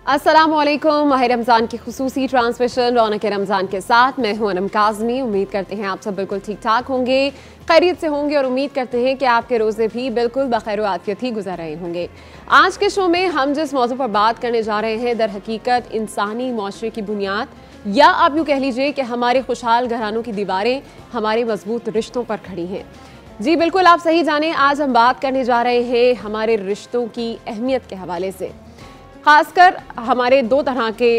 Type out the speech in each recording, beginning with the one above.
अस्सलामुअलैकुम। माह रमज़ान की खुसूसी ट्रांसमिशन रौनक रमज़ान के साथ मैं हूं अनम काज़मी। उम्मीद करते हैं आप सब बिल्कुल ठीक ठाक होंगे, खैरियत से होंगे और उम्मीद करते हैं कि आपके रोज़े भी बिल्कुल बखैर आफियत ही गुजर रहे होंगे। आज के शो में हम जिस मौजू पर बात करने जा रहे हैं दर हकीकत इंसानी माशरे की बुनियाद या आप यूँ कह लीजिए कि हमारे खुशहाल घरानों की दीवारें हमारे मजबूत रिश्तों पर खड़ी हैं। जी बिल्कुल, आप सही जाने, आज हम बात करने जा रहे हैं हमारे रिश्तों की अहमियत के हवाले से। ख़ासकर हमारे दो तरह के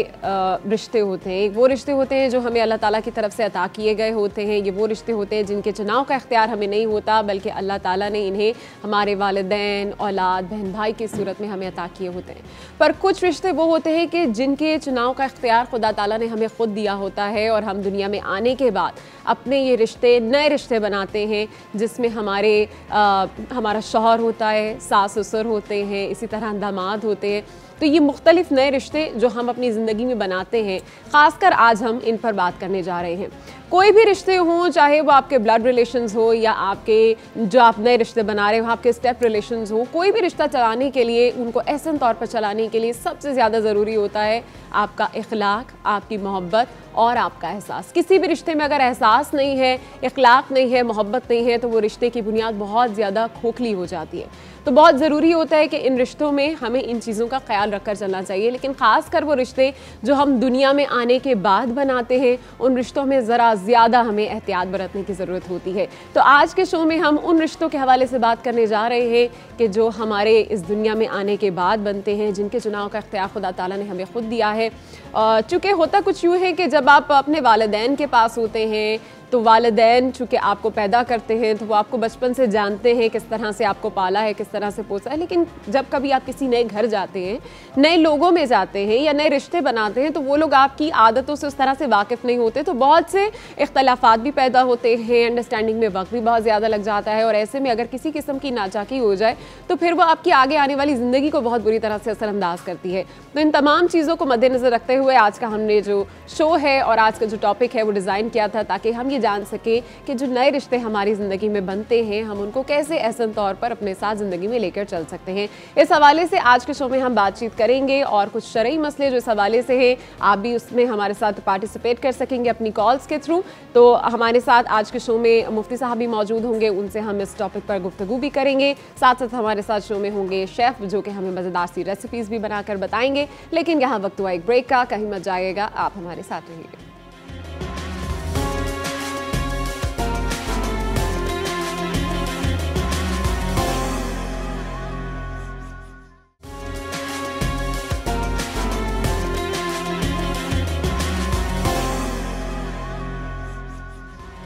रिश्ते होते हैं। एक वो रिश्ते होते हैं जो हमें अल्लाह ताला की तरफ से अता किए गए होते हैं। ये वो रिश्ते होते हैं जिनके चुनाव का इख्तियार हमें नहीं होता, बल्कि अल्लाह ताला ने इन्हें हमारे वालिदैन, औलाद, बहन भाई की सूरत में हमें अता किए होते हैं। पर कुछ रिश्ते वो होते हैं कि जिनके चुनाव का इख्तियार खुदा ताला ने हमें ख़ुद दिया होता है और हम दुनिया में आने के बाद अपने ये रिश्ते नए रिश्ते बनाते हैं, जिसमें हमारा शौहर होता है, सास ससुर होते हैं, इसी तरह दामाद होते हैं। तो ये मुख्तलिफ नए रिश्ते जो हम अपनी ज़िंदगी में बनाते हैं, ख़ासकर आज हम इन पर बात करने जा रहे हैं। कोई भी रिश्ते हों, चाहे वो आपके ब्लड रिलेशंस हो या आपके जो आप नए रिश्ते बना रहे हो आपके स्टेप रिलेशंस हो, कोई भी रिश्ता चलाने के लिए, उनको एहसन तौर पर चलाने के लिए सबसे ज़्यादा ज़रूरी होता है आपका इखलाक, आपकी मोहब्बत और आपका एहसास। किसी भी रिश्ते में अगर एहसास नहीं है, इखलाक नहीं है, मोहब्बत नहीं है, तो वो रिश्ते की बुनियाद बहुत ज़्यादा खोखली हो जाती है। तो बहुत ज़रूरी होता है कि इन रिश्तों में हमें इन चीज़ों का ख्याल रखकर चलना चाहिए। लेकिन ख़ासकर वो रिश्ते जो हम दुनिया में आने के बाद बनाते हैं, उन रिश्तों में ज़रा ज़्यादा हमें एहतियात बरतने की ज़रूरत होती है। तो आज के शो में हम उन रिश्तों के हवाले से बात करने जा रहे हैं कि जो हमारे इस दुनिया में आने के बाद बनते हैं, जिनके चुनाव का इख्तियार खुदा ताला ने हमें ख़ुद दिया है। चूँकि होता कुछ यूँ है कि जब आप अपने वालिदैन के पास होते हैं तो वालिदैन चूँकि आपको पैदा करते हैं तो वो आपको बचपन से जानते हैं, किस तरह से आपको पाला है, किस तरह से पोसा है। लेकिन जब कभी आप किसी नए घर जाते हैं, नए लोगों में जाते हैं या नए रिश्ते बनाते हैं, तो वो लोग आपकी आदतों से उस तरह से वाकिफ़ नहीं होते, तो बहुत से इख्तलाफात भी पैदा होते हैं, अंडरस्टैंडिंग में वक्त भी बहुत ज़्यादा लग जाता है। और ऐसे में अगर किसी किस्म की नाचाकी हो जाए तो फिर वो आपकी आगे आने वाली ज़िंदगी को बहुत बुरी तरह से असरअंदाज करती है। तो इन तमाम चीज़ों को मद्देनज़र रखते हुए आज का हमने जो शो है और आज का जो टॉपिक है वो डिज़ाइन किया था, ताकि हम ये जान सके कि जो नए रिश्ते हमारी ज़िंदगी में बनते हैं, हम उनको कैसे एहसन तौर पर अपने साथ ज़िंदगी में लेकर चल सकते हैं। इस हवाले से आज के शो में हम बातचीत करेंगे और कुछ शरई मसले जो इस हवाले से हैं, आप भी उसमें हमारे साथ पार्टिसिपेट कर सकेंगे अपनी कॉल्स के थ्रू। तो हमारे साथ आज के शो में मुफ्ती साहब भी मौजूद होंगे, उनसे हम इस टॉपिक पर गुफ्तगू भी करेंगे। साथ साथ हमारे साथ शो में होंगे शेफ़ जो कि हमें मज़ेदार सी रेसिपीज़ भी बनाकर बताएंगे। लेकिन यहाँ वक्त हुआ एक ब्रेक का, कहीं मत जाइएगा, आप हमारे साथ रहिए।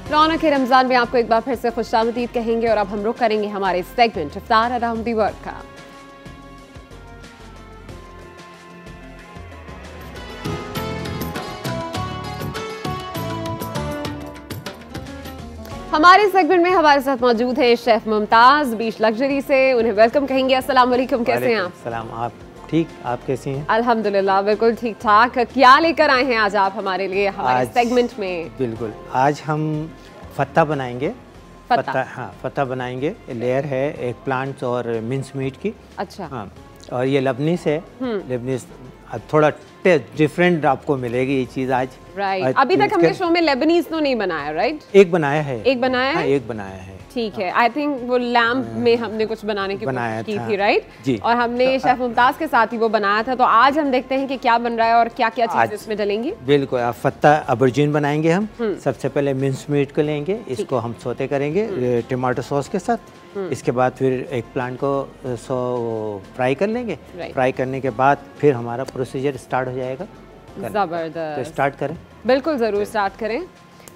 रौनक रमज़ान में आपको एक बार फिर से खुशामदीद कहेंगे और अब हम रुख करेंगे हमारे सेगमेंट इफ्तार अराउंड द वर्ल्ड का। हमारे सेगमेंट में हमारे साथ मौजूद हैं शेफ़ मुमताज़ बीच लग्जरी से। उन्हें वेलकम कहेंगे। अस्सलाम वालेकुम, कैसे हैं आप? सलाम, आप ठीक, आप कैसी हैं? अल्हम्दुलिल्लाह बिल्कुल ठीक ठाक। क्या लेकर आए हैं आज आप हमारे लिए हमारे सेगमेंट में? बिल्कुल, आज हम फत्ता बनाएंगे। फत्ता बनाएंगे। लेयर है एक प्लांट्स और मिन्स मीट की। अच्छा। हाँ, और ये लेबनीज है। लेबनीज थोड़ा डिफरेंट आपको मिलेगी ये चीज़ आज। राइट। अभी तक हमने शो में लेबनीज तो नहीं बनाया, राइट? एक बनाया है। एक बनाया है? हाँ, एक बनाया है। ठीक है। आई थिंक वो लैम्प में हमने कुछ बनाने की कोशिश की थी, राइट? जी। और हमने शेफ मुमताज़ के साथ ही वो बनाया था। तो आज हम देखते हैं कि क्या बन रहा है और क्या क्या चीज़ें इसमें डलेंगी। बिल्कुल, आप फत्ता अबरजीन बनाएंगे हम। सबसे पहले मिन्स मीट को लेंगे, इसको हम सोते करेंगे टमाटो सॉस के साथ। इसके बाद फिर एक प्लांट को फ्राई कर लेंगे। फ्राई करने के बाद फिर हमारा प्रोसीजर स्टार्ट हो जाएगा। ज़बरदस्त। तो स्टार्ट करें? बिल्कुल, ज़रूर स्टार्ट करें।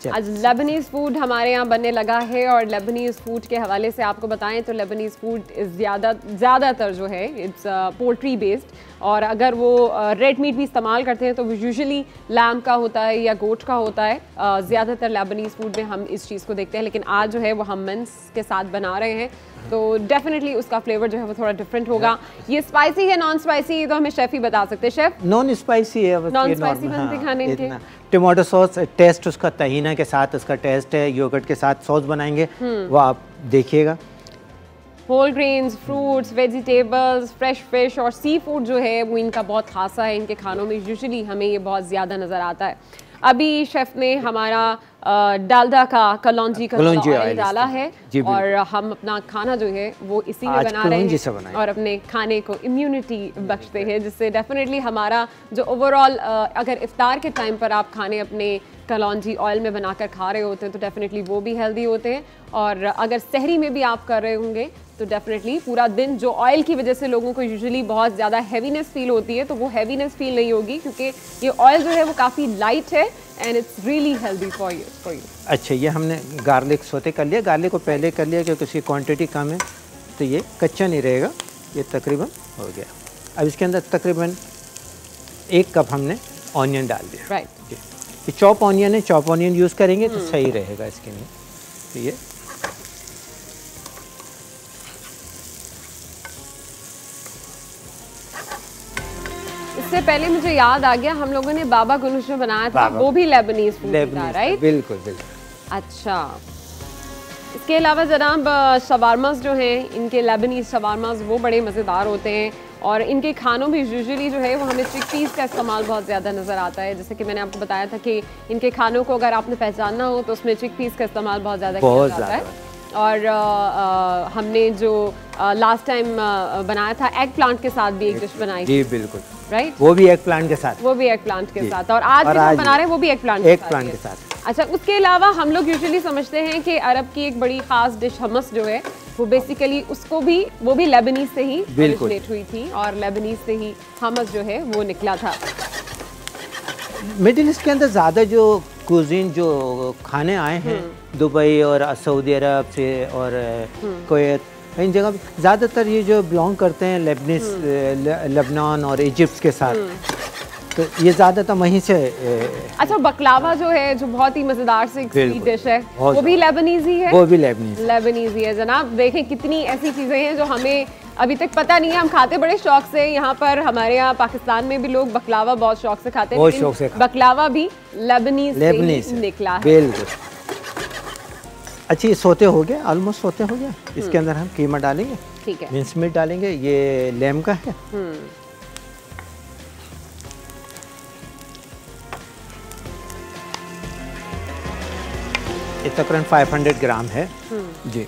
आज लेबनीज़ फूड हमारे यहाँ बनने लगा है और लेबनीज़ फूड के हवाले से आपको बताएं तो लेबनीज़ फूड ज़्यादातर जो है इट्स पोल्ट्री बेस्ड। और अगर वो रेड मीट भी इस्तेमाल करते हैं तो वो यूजुअली लैम्ब का होता है या गोट का होता है। ज़्यादातर लेबनीज़ फूड में हम इस चीज़ को देखते हैं, लेकिन आज जो है वो हम मिन्स के साथ बना रहे हैं, तो डेफिनेटली उसका फ्लेवर जो है वो थोड़ा डिफरेंट होगा। ये स्पाइसी है, नॉन स्पाइसी, तो हमें शेफ़ ही बता सकते हैं। शेफ़, नॉन स्पाइसी है। नॉन स्पाइसी बनते खाने के। टमाटो सॉस टेस्ट उसका तहीना के साथ उसका टेस्ट है, योगर्ट के साथ सॉस बनाएंगे, वो आप देखिएगा। Whole grains, fruits, vegetables, fresh fish और सी फूड जो है वो इनका बहुत खासा है। इनके खानों में यूजुअली हमें ये बहुत ज़्यादा नज़र आता है। अभी शेफ़ ने हमारा डालडा का कलौंजी का ऑयल डाला है और हम अपना खाना जो है वो इसी में बना रहे हैं और अपने खाने को इम्यूनिटी बख्शते हैं, जिससे डेफिनेटली हमारा जो ओवरऑल अगर इफ्तार के टाइम पर आप खाने अपने कलौंजी ऑयल में बनाकर खा रहे होते हैं तो डेफिनेटली वो भी हेल्दी होते हैं। और अगर सहरी में भी आप कर रहे होंगे तो डेफिनेटली पूरा दिन जो ऑयल की वजह से लोगों को यूजुअली बहुत ज़्यादा हैवीनेस फील होती है तो वो हैवीनेस फील नहीं होगी, क्योंकि ये ऑयल जो है वो काफ़ी लाइट है and it's really healthy for you. अच्छा, ये हमने गार्लिक सोते कर लिया, गार्लिक को पहले कर लिया क्योंकि उसकी क्वांटिटी कम है तो ये कच्चा नहीं रहेगा। ये तकरीबन हो गया। अब इसके अंदर तकरीबन 1 कप हमने ऑनियन डाल दिया। राइट, ये चॉप ऑनियन है, चॉप ऑनियन यूज़ करेंगे तो सही रहेगा इसके लिए। तो ये इससे पहले मुझे याद आ गया, हम लोगों ने बाबा गुनूश में बनाया था, वो भी लेबनीज फूड था, राइट? बिल्कुल बिल्कुल। अच्छा, इसके अलावा जनाब शवारमास जो हैं, इनके लेबनीज शवारमास वो बड़े मज़ेदार होते हैं और इनके खानों में यूजुअली जो है वो हमें चिकपीस का इस्तेमाल बहुत ज़्यादा नज़र आता है। जैसे कि मैंने आपको बताया था कि इनके खानों को अगर आपने पहचानना हो तो उसमें चिकपीस का इस्तेमाल बहुत ज़्यादा किया जाता है। और हमने जो लास्ट टाइम बनाया था एग प्लांट के साथ भी एक डिश बनाई थी। जी बिल्कुल, राइट, वो भी एग प्लांट के साथ, वो भी एग प्लांट के साथ। और आज जो हम बना रहे हैं वो भी एग प्लांट के साथ। अच्छा, उसके अलावा हम लोग यूजुअली समझते हैं कि अरब की एक बड़ी खास डिश हमस जो है वो बेसिकली उसको भी वो भी लेबनीज से ही ओरिजिनेट हुई थी और लेबनीज से ही हमस जो है वो निकला था। मिडिल ईस्ट के अंदर ज़्यादा जो कुजीन जो खाने आए हैं दुबई और सऊदी अरब से और कुवैत, इन जगह ज़्यादातर ये जो बिलोंग करते हैं लेबनान और इजिप्ट के साथ, तो ये ज़्यादातर वहीं से। अच्छा, बकलावा जो है जो बहुत ही मज़ेदार से एक स्वीट डिश है वो भी लेबनीज ही है। वो भी लेबनीज ही है जनाब। देखें कितनी ऐसी चीज़ें हैं जो हमें अभी तक पता नहीं है। हम खाते बड़े शौक से, यहाँ पर हमारे यहाँ पाकिस्तान में भी लोग बकलावा बहुत शौक से खाते हैं, लेकिन बकलावा भी लेबनीज से निकला है। बिल्कुल। अच्छा, ये सोते हो गया, ऑलमोस्ट सोते हो गया। इसके अंदर हम कीमा डालेंगे, ठीक है, मिंस मीट डालेंगे, ये लैम का है। ये तकरीबन 500 ग्राम है जी।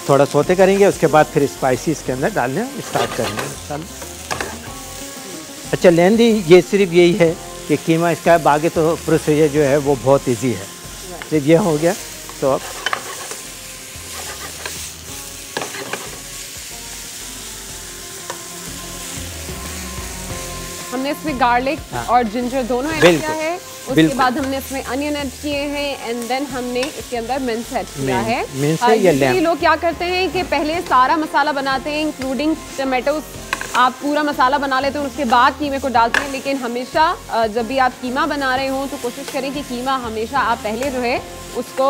थोड़ा सोते करेंगे, उसके बाद फिर स्पाइसी इसके अंदर डालने स्टार्ट करेंगे। अच्छा, लेंदी ये सिर्फ यही है कि कीमा इसका, बाकी तो प्रोसीजर जो है वो बहुत इजी है। जब ये हो गया तो अब हमने इसमें गार्लिक और जिंजर दोनों ऐड किया है। उसके बाद हमने इसमें अनियन ऐड किए हैं एंड देन हमने इसके अंदर मिंस ऐड किया है। ये लोग क्या करते हैं कि पहले सारा मसाला बनाते हैं इंक्लूडिंग टमाटो, आप पूरा मसाला बना लेते हैं उसके बाद कीमे को डालते हैं। लेकिन हमेशा जब भी आप कीमा बना रहे हो तो कोशिश करें कि कीमा हमेशा आप पहले जो है उसको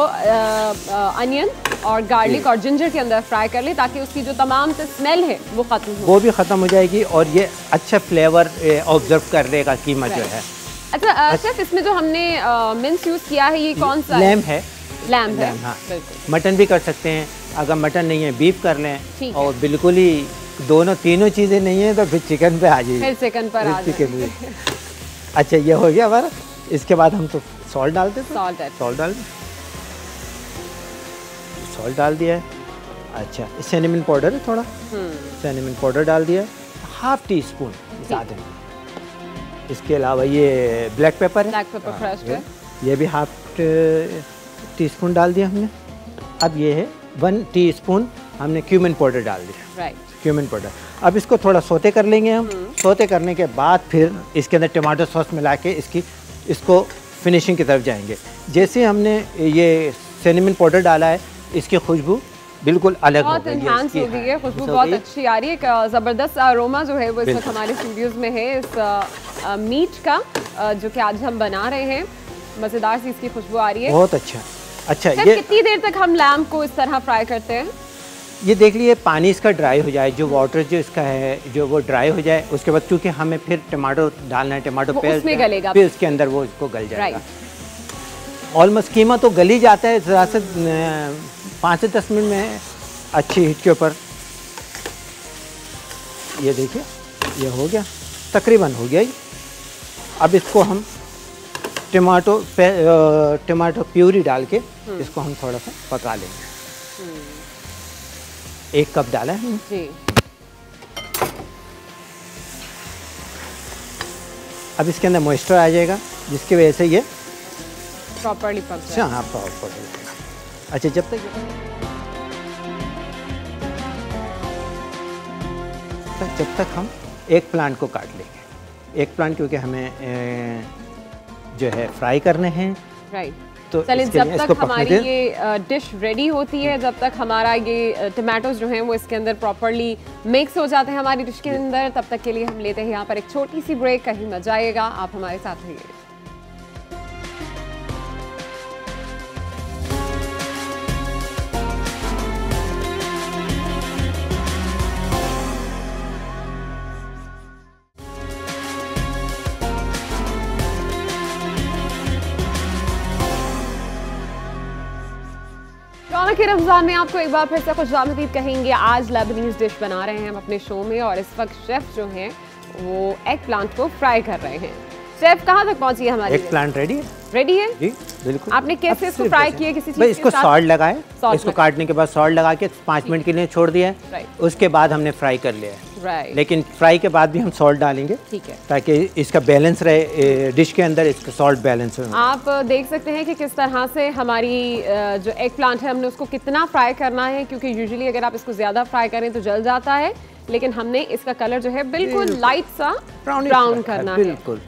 अनियन और गार्लिक और जिंजर के अंदर फ्राई कर ले, ताकि उसकी जो तमाम से स्मेल है वो ख़त्म हो, वो भी ख़त्म हो जाएगी और ये अच्छा फ्लेवर ऑब्जर्व कर लेगा कीमा जो है। अच्छा शेफ, इसमें जो हमने मिंस यूज़ किया है ये कौन सा लैम है? लैम है, हाँ। मटन भी कर सकते हैं, अगर मटन नहीं है बीफ कर लें, और बिल्कुल ही दोनों तीनों चीज़ें नहीं है तो फिर चिकन पे आ जाइए, फिर चिकन पर आ जाइए। अच्छा, ये हो गया हमारा। इसके बाद हम तो सॉल्ट डालते हैं, सॉल्ट डाल दिया है। अच्छा, सिनेमन पाउडर है थोड़ा, सिनेमन पाउडर डाल दिया, ½ टीस्पून ज़्यादा। इसके अलावा ये ब्लैक पेपर है, ये भी ½ टीस्पून डाल दिया हमने। अब ये है 1 टीस्पून हमने क्यूमिन पाउडर डाल दिया, क्यूमिन पाउडर। अब इसको थोड़ा सोते कर लेंगे हम। सोते करने के बाद फिर इसके अंदर टमाटो सॉस मिला के इसको फिनिशिंग की तरफ जाएंगे। जैसे हमने ये सिनेमन पाउडर डाला है, इसकी खुशबू बिल्कुल अलग बहुत एनहांस हो गई है, खुशबू बहुत अच्छी आ रही है। एक ज़बरदस्त अरोमा जो है वो इस वक्त हमारे स्टूडियोज़ में है इस मीट का जो कि आज हम बना रहे हैं। मज़ेदार सी इसकी खुशबू आ रही है, बहुत अच्छा। अच्छा, ये कितनी देर तक हम लैम्ब को इस तरह फ्राई करते हैं? ये देख लीजिए पानी इसका ड्राई हो जाए, जो वाटर जो इसका है जो वो ड्राई हो जाए, उसके बाद क्योंकि हमें फिर टमाटो डालना है, टमाटो पेस्ट गलेगा, फिर उसके अंदर वो इसको गल जाएगा। ऑलमोस्ट कीमा तो गल ही जाता है ज़रा से 5 से 10 मिनट में अच्छी हीट के ऊपर। ये देखिए ये हो गया, तकरीबन हो गया ही। अब इसको हम टमाटो प्यूरी डाल के इसको हम थोड़ा सा पका लेंगे। 1 कप डाला है जी। अब इसके अंदर मॉइस्चर आ जाएगा जिसकी वजह से ये प्रॉपर्ली पक जाएगा। हाँ प्रॉपर्ली। अच्छा जब तक हम एक प्लांट को काट लेंगे। एक प्लांट क्योंकि हमें जो है फ्राई करने हैं। राइट। तो चलिए जब तक हमारी ये डिश रेडी होती है, जब तक हमारा ये टमाटोज जो हैं वो इसके अंदर प्रॉपर्ली मिक्स हो जाते हैं हमारी डिश के अंदर, तब तक के लिए हम लेते हैं यहाँ पर एक छोटी सी ब्रेक। कहीं मत जाइएगा, आप हमारे साथ रहिए। के रमज़ान में आपको एक बार फिर से खुशामदीद कहेंगे। आज लेबनीज डिश बना रहे हैं हम अपने शो में, और इस वक्त शेफ जो हैं वो एग प्लांट को फ्राई कर रहे हैं। शेफ कहाँ तक पहुंची है हमारी एग प्लांट? रेडी है। रेडी है जी बिल्कुल। आपने कैसे इसको फ्राई किया? किसी चीज इसको सॉल्ट लगाए, इसको काटने के बाद सॉल्ट लगा के 5 मिनट के लिए छोड़ दिया है। उसके बाद हमने फ्राई कर लिया है। लेकिन फ्राई के बाद भी हम सॉल्ट डालेंगे, ठीक है, ताकि इसका बैलेंस रहे डिश के अंदर, इसका सॉल्ट बैलेंस हो। आप देख सकते हैं कि किस तरह से हमारी जो एग प्लांट है हमने उसको कितना फ्राई करना है, क्योंकि यूजुअली अगर आप इसको ज्यादा फ्राई करें तो जल जाता है, लेकिन हमने इसका कलर जो है बिल्कुल लाइट सा ब्राउन करना है। बिल्कुल।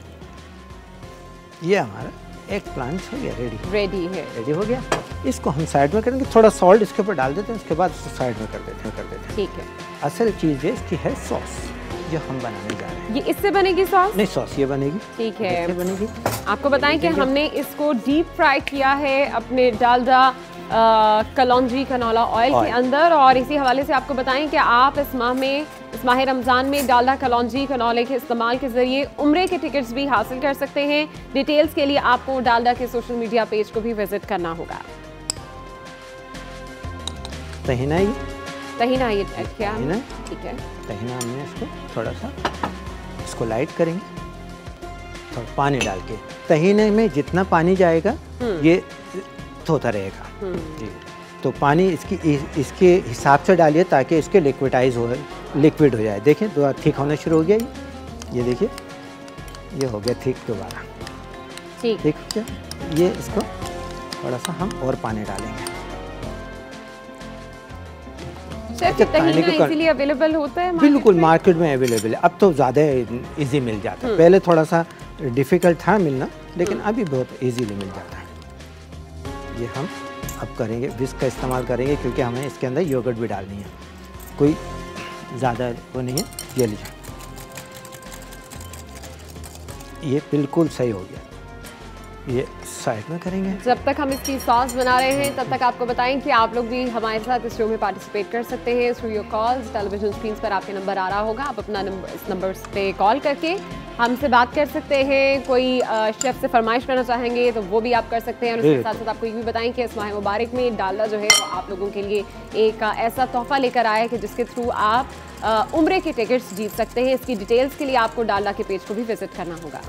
ये हमारा एग प्लांट हो गया, रेडी हो गया। इसको हम साइड में करेंगे, थोड़ा सॉल्ट इसके ऊपर डाल देते हैं, उसके बाद इसको साइड में कर देते हैं। ठीक है। असल चीज़ है इसकी है सॉस, जो हम बनाने जा रहे हैं। ये इससे बनेगी सॉस? नहीं, सॉस ये बनेगी। ठीक है, बनेगी। आपको बताएं कि हमने इसको डीप फ्राई किया है अपने डालडा कलौंजी कनौला ऑयल के अंदर, और इसी हवाले से आपको बताएं कि आप इस माह रमज़ान में डालडा कलौंजी कनौले के इस्तेमाल के ज़रिए उम्रे के टिकट्स भी हासिल कर सकते हैं। डिटेल्स के लिए आपको डालडा के सोशल मीडिया पेज को भी विजिट करना होगा। तहीना ये क्या है? ठीक है, तहीना हमने इसको थोड़ा सा इसको लाइट करेंगे, थोड़ा पानी डाल के। तहीने में जितना पानी जाएगा ये होता रहेगा जी। तो पानी इसके हिसाब से डालिए ताकि इसके लिक्विड हो जाए। देखिए दोबारा थिक होना शुरू हो गया ये देखिए ये हो गया थिक दोबारा, ठीक है। ये इसको थोड़ा सा हम और पानी डालेंगे। इजीली अवेलेबल होता है? बिल्कुल मार्केट में अवेलेबल है, अब तो ज़्यादा इजी मिल जाता है। पहले थोड़ा सा डिफ़िकल्ट था मिलना, लेकिन अभी बहुत इजीली मिल जाता है। ये हम अब करेंगे, विस्क का इस्तेमाल करेंगे, क्योंकि हमें इसके अंदर योगर्ट भी डालनी है, कोई ज़्यादा वो नहीं है। ये लीजिए, ये बिल्कुल सही हो गया। ये साइड में करेंगे। जब तक हम इसकी सॉस बना रहे हैं तब तक आपको बताएं कि आप लोग भी हमारे साथ इस शो में पार्टिसिपेट कर सकते हैं through your calls. Television screen पर आपके नंबर आ रहा होगा, आप अपना नंबर इस नंबर पे कॉल करके हमसे बात कर सकते हैं। कोई शेफ़ से फरमाइश करना चाहेंगे तो वो भी आप कर सकते हैं, और उसके साथ साथ आपको ये भी बताएं कि इस माह मुबारक में डालडा जो है वो आप लोगों के लिए एक ऐसा तोहफा लेकर आया है कि जिसके थ्रू आप उम्रे के टिकट्स जीत सकते हैं। इसकी डिटेल्स के लिए आपको डालडा के पेज को भी विजिट करना होगा।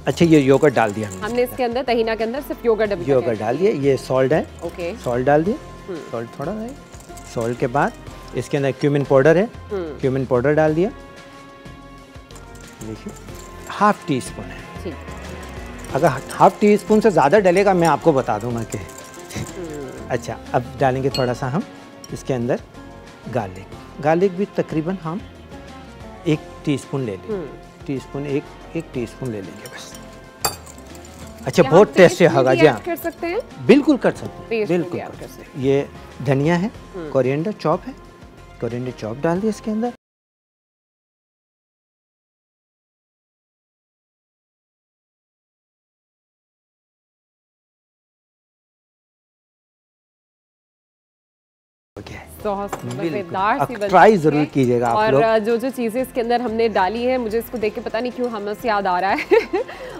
अच्छा, ये योगर्ट डाल दिया हमने इसके अंदर, तहीना के अंदर सिर्फ योगर्ट डाल दिया। ये सॉल्ट है, ओके, सॉल्ट डाल दिया, सॉल्ट थोड़ा है। सॉल्ट के बाद इसके अंदर क्यूमिन पाउडर है, क्यूमिन पाउडर डाल दिया। देखिए 1/2 टीस्पून है, ठीक। अगर 1/2 टीस्पून से ज़्यादा डलेगा मैं आपको बता दूंगा कि अच्छा, अब डालेंगे थोड़ा सा हम इसके अंदर गार्लिक भी तकरीबन हम 1 टीस्पून ले लेंगे। एक टीस्पून ले लेंगे बस। अच्छा, बहुत टेस्टी होगा जी। कर सकते हैं, बिल्कुल कर सकते हैं, बिल्कुल कर सकते हैं। ये धनिया है, कोरिएंडर चॉप है, कोरिएंडर चॉप डाल दिया इसके अंदर। सॉस मजेदार सी बन ट्राई जरूर कीजिएगा आप लोग। और जो जो चीज़ें इसके अंदर हमने डाली है, मुझे इसको देख के पता नहीं क्यों हमस याद आ रहा है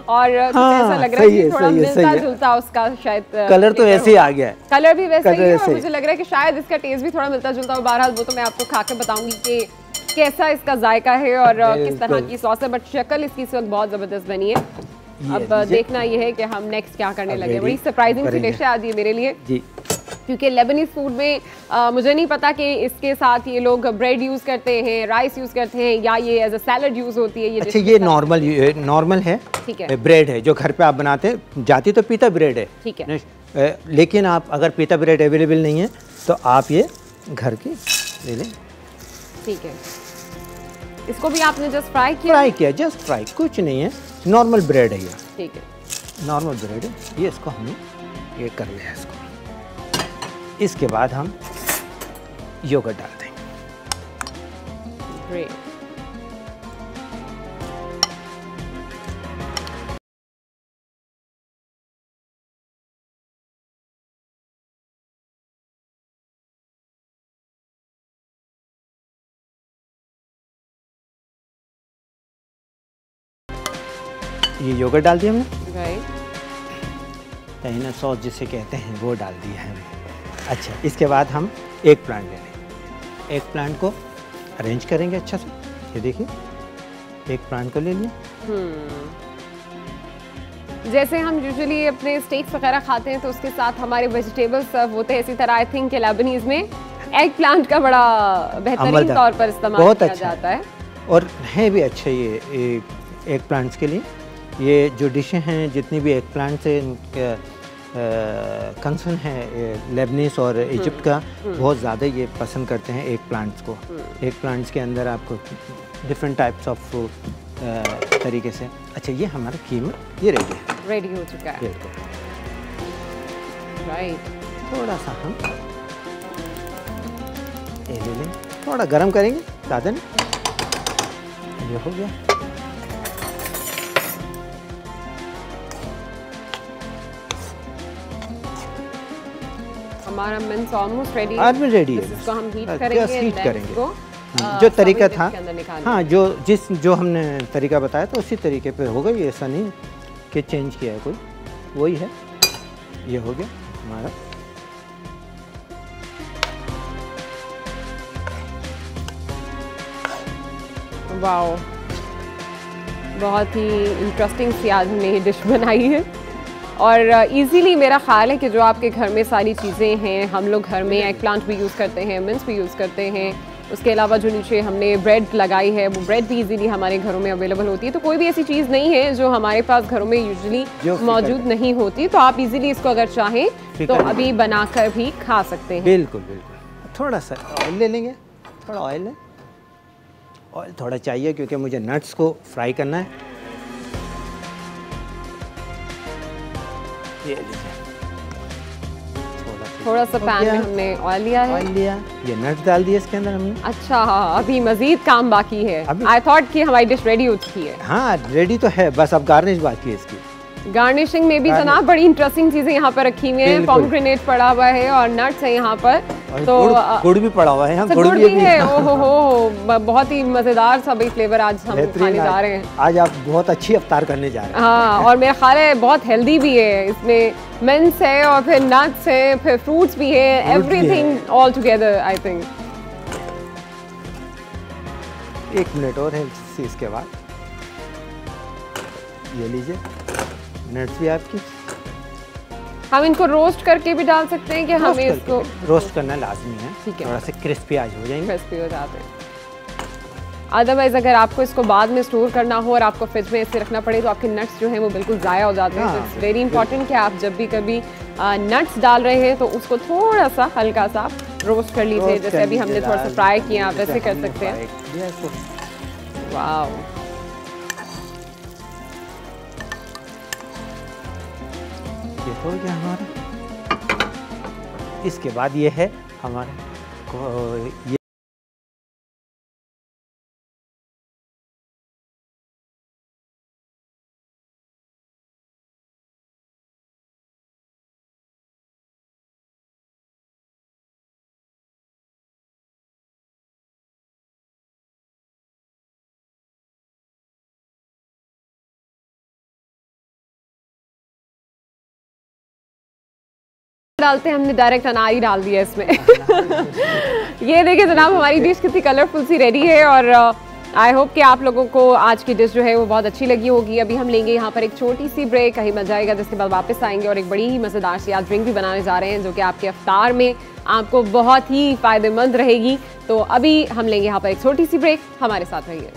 और कुछ ऐसा लग रहा है कि थोड़ा मिलता जुलता उसका शायद कलर तो ऐसे ही आ गया है, कलर भी वैसे ही है और मुझे लग रहा है कि शायद इसका टेस्ट भी थोड़ा मिलता जुलता हो। बहरहाल वो तो मैं आपको खा के बताऊंगी कि कैसा इसका जायका है और किस तरह की सॉस है, बट शक्ल इसकी इस वक्त बहुत ज़बरदस्त बनी है। अब देखना ये है कि हम नेक्स्ट क्या करने लगे। बड़ी सरप्राइजिंग सी डिश है आज ये मेरे लिए जी, क्योंकि लेबनीज फूड में मुझे नहीं पता कि इसके साथ ये लोग ब्रेड यूज़ करते हैं, राइस यूज़ करते हैं, या ये एज अ सैलड यूज़ होती है। ये अच्छा, ये नॉर्मल है, ठीक है, ब्रेड है जो घर पे आप बनाते हैं। जाती तो पीता ब्रेड है, ठीक है, लेकिन आप अगर पीता ब्रेड अवेलेबल नहीं है तो आप ये घर की ले लें, ठीक है। इसको भी आपने जस्ट फ्राई किया, जस्ट फ्राई, कुछ नहीं है, नॉर्मल ब्रेड है ये, ठीक है, नॉर्मल ब्रेड है ये। इसको हमने ये कर लिया इसको। इसके बाद हम योगर्ट डाल देंगे। ग्रेट। ये योगर्ट डाल दिया हमने, राइट, टहीना सॉस जिसे कहते हैं वो डाल दिया है हमने। अच्छा, इसके बाद हम एक प्लांट ले लेंगे। एक प्लांट को अरेंज करेंगे अच्छा से। ये देखिए, एक प्लांट को ले लिया। जैसे हम यूजुअली अपने स्टेक्स वगैरह खाते हैं तो उसके साथ हमारे वेजिटेबल्स सर्व होते हैं, इसी तरह आई थिंक लेबनीज में एग प्लांट का बड़ा बेहतरीन तौर पर इस्तेमाल किया जाता है और है भी अच्छा ये एग प्लांट्स के लिए। ये जो डिशें हैं, जितनी भी एग प्लांट से कंसर्न है लेबनीज और इजिप्ट का, बहुत ज़्यादा ये पसंद करते हैं एग प्लांट्स को। एग प्लांट्स के अंदर आपको डिफरेंट टाइप्स ऑफ तरीके से। अच्छा, ये हमारा कीमा ये रेडी हो चुका है, राइट। थोड़ा सा हम ये ले लें, थोड़ा गरम करेंगे ज़्यादा नहीं। ये हो गया। हमारा मिंस ऑलमोस्ट रेडी है। इसको हम हीट करेंगे इसको जो तरीका था, हाँ, जो हमने तरीका बताया तो उसी तरीके पे होगा। ये ऐसा नहीं कि चेंज किया है कोई, वही है। ये हो गया हमारा। वाओ, बहुत ही इंटरेस्टिंग सी आज हमने ये डिश बनाई है और इजीली मेरा ख्याल है कि जो आपके घर में सारी चीज़ें हैं, हम लोग घर में एग प्लांट भी यूज़ करते हैं, मिंस भी यूज़ करते हैं, उसके अलावा जो नीचे हमने ब्रेड लगाई है वो ब्रेड भी इजीली हमारे घरों में अवेलेबल होती है। तो कोई भी ऐसी चीज़ नहीं है जो हमारे पास घरों में यूजुअली मौजूद नहीं होती, तो आप इजीली इसको अगर चाहें तो अभी बनाकर भी खा सकते हैं। बिल्कुल बिल्कुल। थोड़ा सा ऑयल ले लेंगे, थोड़ा ऑयल है, ऑयल थोड़ा चाहिए क्योंकि मुझे नट्स को फ्राई करना है। ये लीजिए, थोड़ा सा पैन में हमने ऑयल लिया है, ये नट्स डाल दिए इसके अंदर हमने। अच्छा, अभी मजीद काम बाकी है। आई थॉट कि हमारी डिश रेडी हो चुकी है। हाँ, रेडी तो है, बस अब गार्निश बाकी है इसकी। गार्निशिंग में भी जनाब बड़ी इंटरेस्टिंग चीजें यहाँ पर रखी हुई हैं। पोमेग्रेनेट पड़ा हुआ है और नट्स है यहाँ पर, तो गुड़ भी पड़ा हुआ है। गुड़ भी है। ओहो, बहुत ही मजेदार सा भाई फ्लेवर आज हम खाने जा रहे हैं। आज आप बहुत अच्छी अफ्तार करने जा रहे हैं। हाँ, और मेरा ख्याल है बहुत हेल्दी भी है। इसमें मिंस है और फिर नट्स है, फिर फ्रूट्स भी है, everything all together I think. 1 minute और है इसके बाद। ये लीजिए नट्स भी आपकी। हम इनको रोस्ट करके भी डाल सकते हैं कि हमें इसको रोस्ट करना लाजमी है, ठीक है, थोड़ा सा क्रिस्पी आज हो जाएंगे, क्रिस्पी हो जाते हैं। अदरवाइज अगर आपको इसको बाद में स्टोर करना हो और आपको फ्रिज में ऐसे रखना पड़े तो आपके नट्स जो हैं वो बिल्कुल ज़ाया हो जाते हैं। तो इट्स वेरी इंपॉर्टेंट कि आप जब भी कभी नट्स डाल रहे हैं तो उसको थोड़ा सा हल्का सा रोस्ट कर लीजिए। जैसे अभी हमने थोड़ा सा फ्राई किया, आप वैसे कर सकते हैं। वाह, ये हो गया हमारा। इसके बाद ये है हमारा ये डालते हैं, हमने डायरेक्ट अनार ही डाल दिया इसमें। ये देखिए जनाब, हमारी डिश कितनी कलरफुल सी रेडी है और आई होप कि आप लोगों को आज की डिश जो है वो बहुत अच्छी लगी होगी। अभी हम लेंगे यहाँ पर एक छोटी सी ब्रेक, कहीं मजा आएगा, जिसके बाद वापस आएंगे और एक बड़ी ही मज़ेदार सी आज ड्रिंक भी बनाने जा रहे हैं जो कि आपके इफ्तार में आपको बहुत ही फ़ायदेमंद रहेगी। तो अभी हम लेंगे यहाँ पर एक छोटी सी ब्रेक, हमारे साथ रहिए।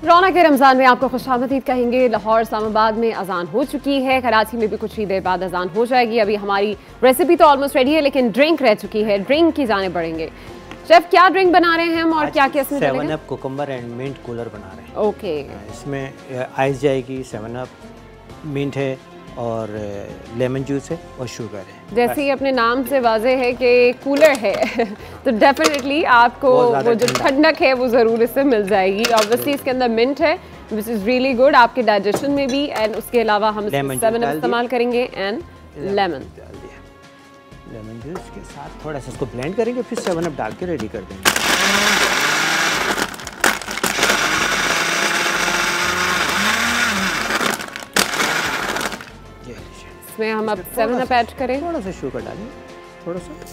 रौनक के रमज़ान में आपको खुशामदीद कहेंगे। लाहौर इस्लामाबाद में अजान हो चुकी है, कराची में भी कुछ ही देर बाद अजान हो जाएगी। अभी हमारी रेसिपी तो ऑलमोस्ट रेडी है, लेकिन ड्रिंक रह चुकी है। ड्रिंक की जाने पड़ेंगे। शेफ, क्या ड्रिंक बना रहे हैं हम और क्या क्या इसमें डलेगा? 7 Up cucumber and mint cooler बना रहे हैं। ओके, इसमें आइस जाएगी, 7 अप, मिंट है और लेमन जूस है और शुगर है। जैसे ही अपने नाम से वाज़ेह है कि कूलर है तो डेफिनेटली आपको वो जो ठंडक है वो ज़रूर इससे मिल जाएगी। ऑब्वियसली इसके अंदर मिंट है विच इज़ रियली गुड आपके डाइजेशन में भी, एंड उसके अलावा हम 7 अप इस्तेमाल करेंगे एंड लेमन डाल दिया। लेमन जूस के साथ थोड़ा सा इसको ब्लेंड करेंगे, फिर 7 अप डाल के रेडी कर देंगे। इसमें हम अब 7 अप ऐड करें, थोड़ा सा शुगर डालेंगे, थोड़ा सा बस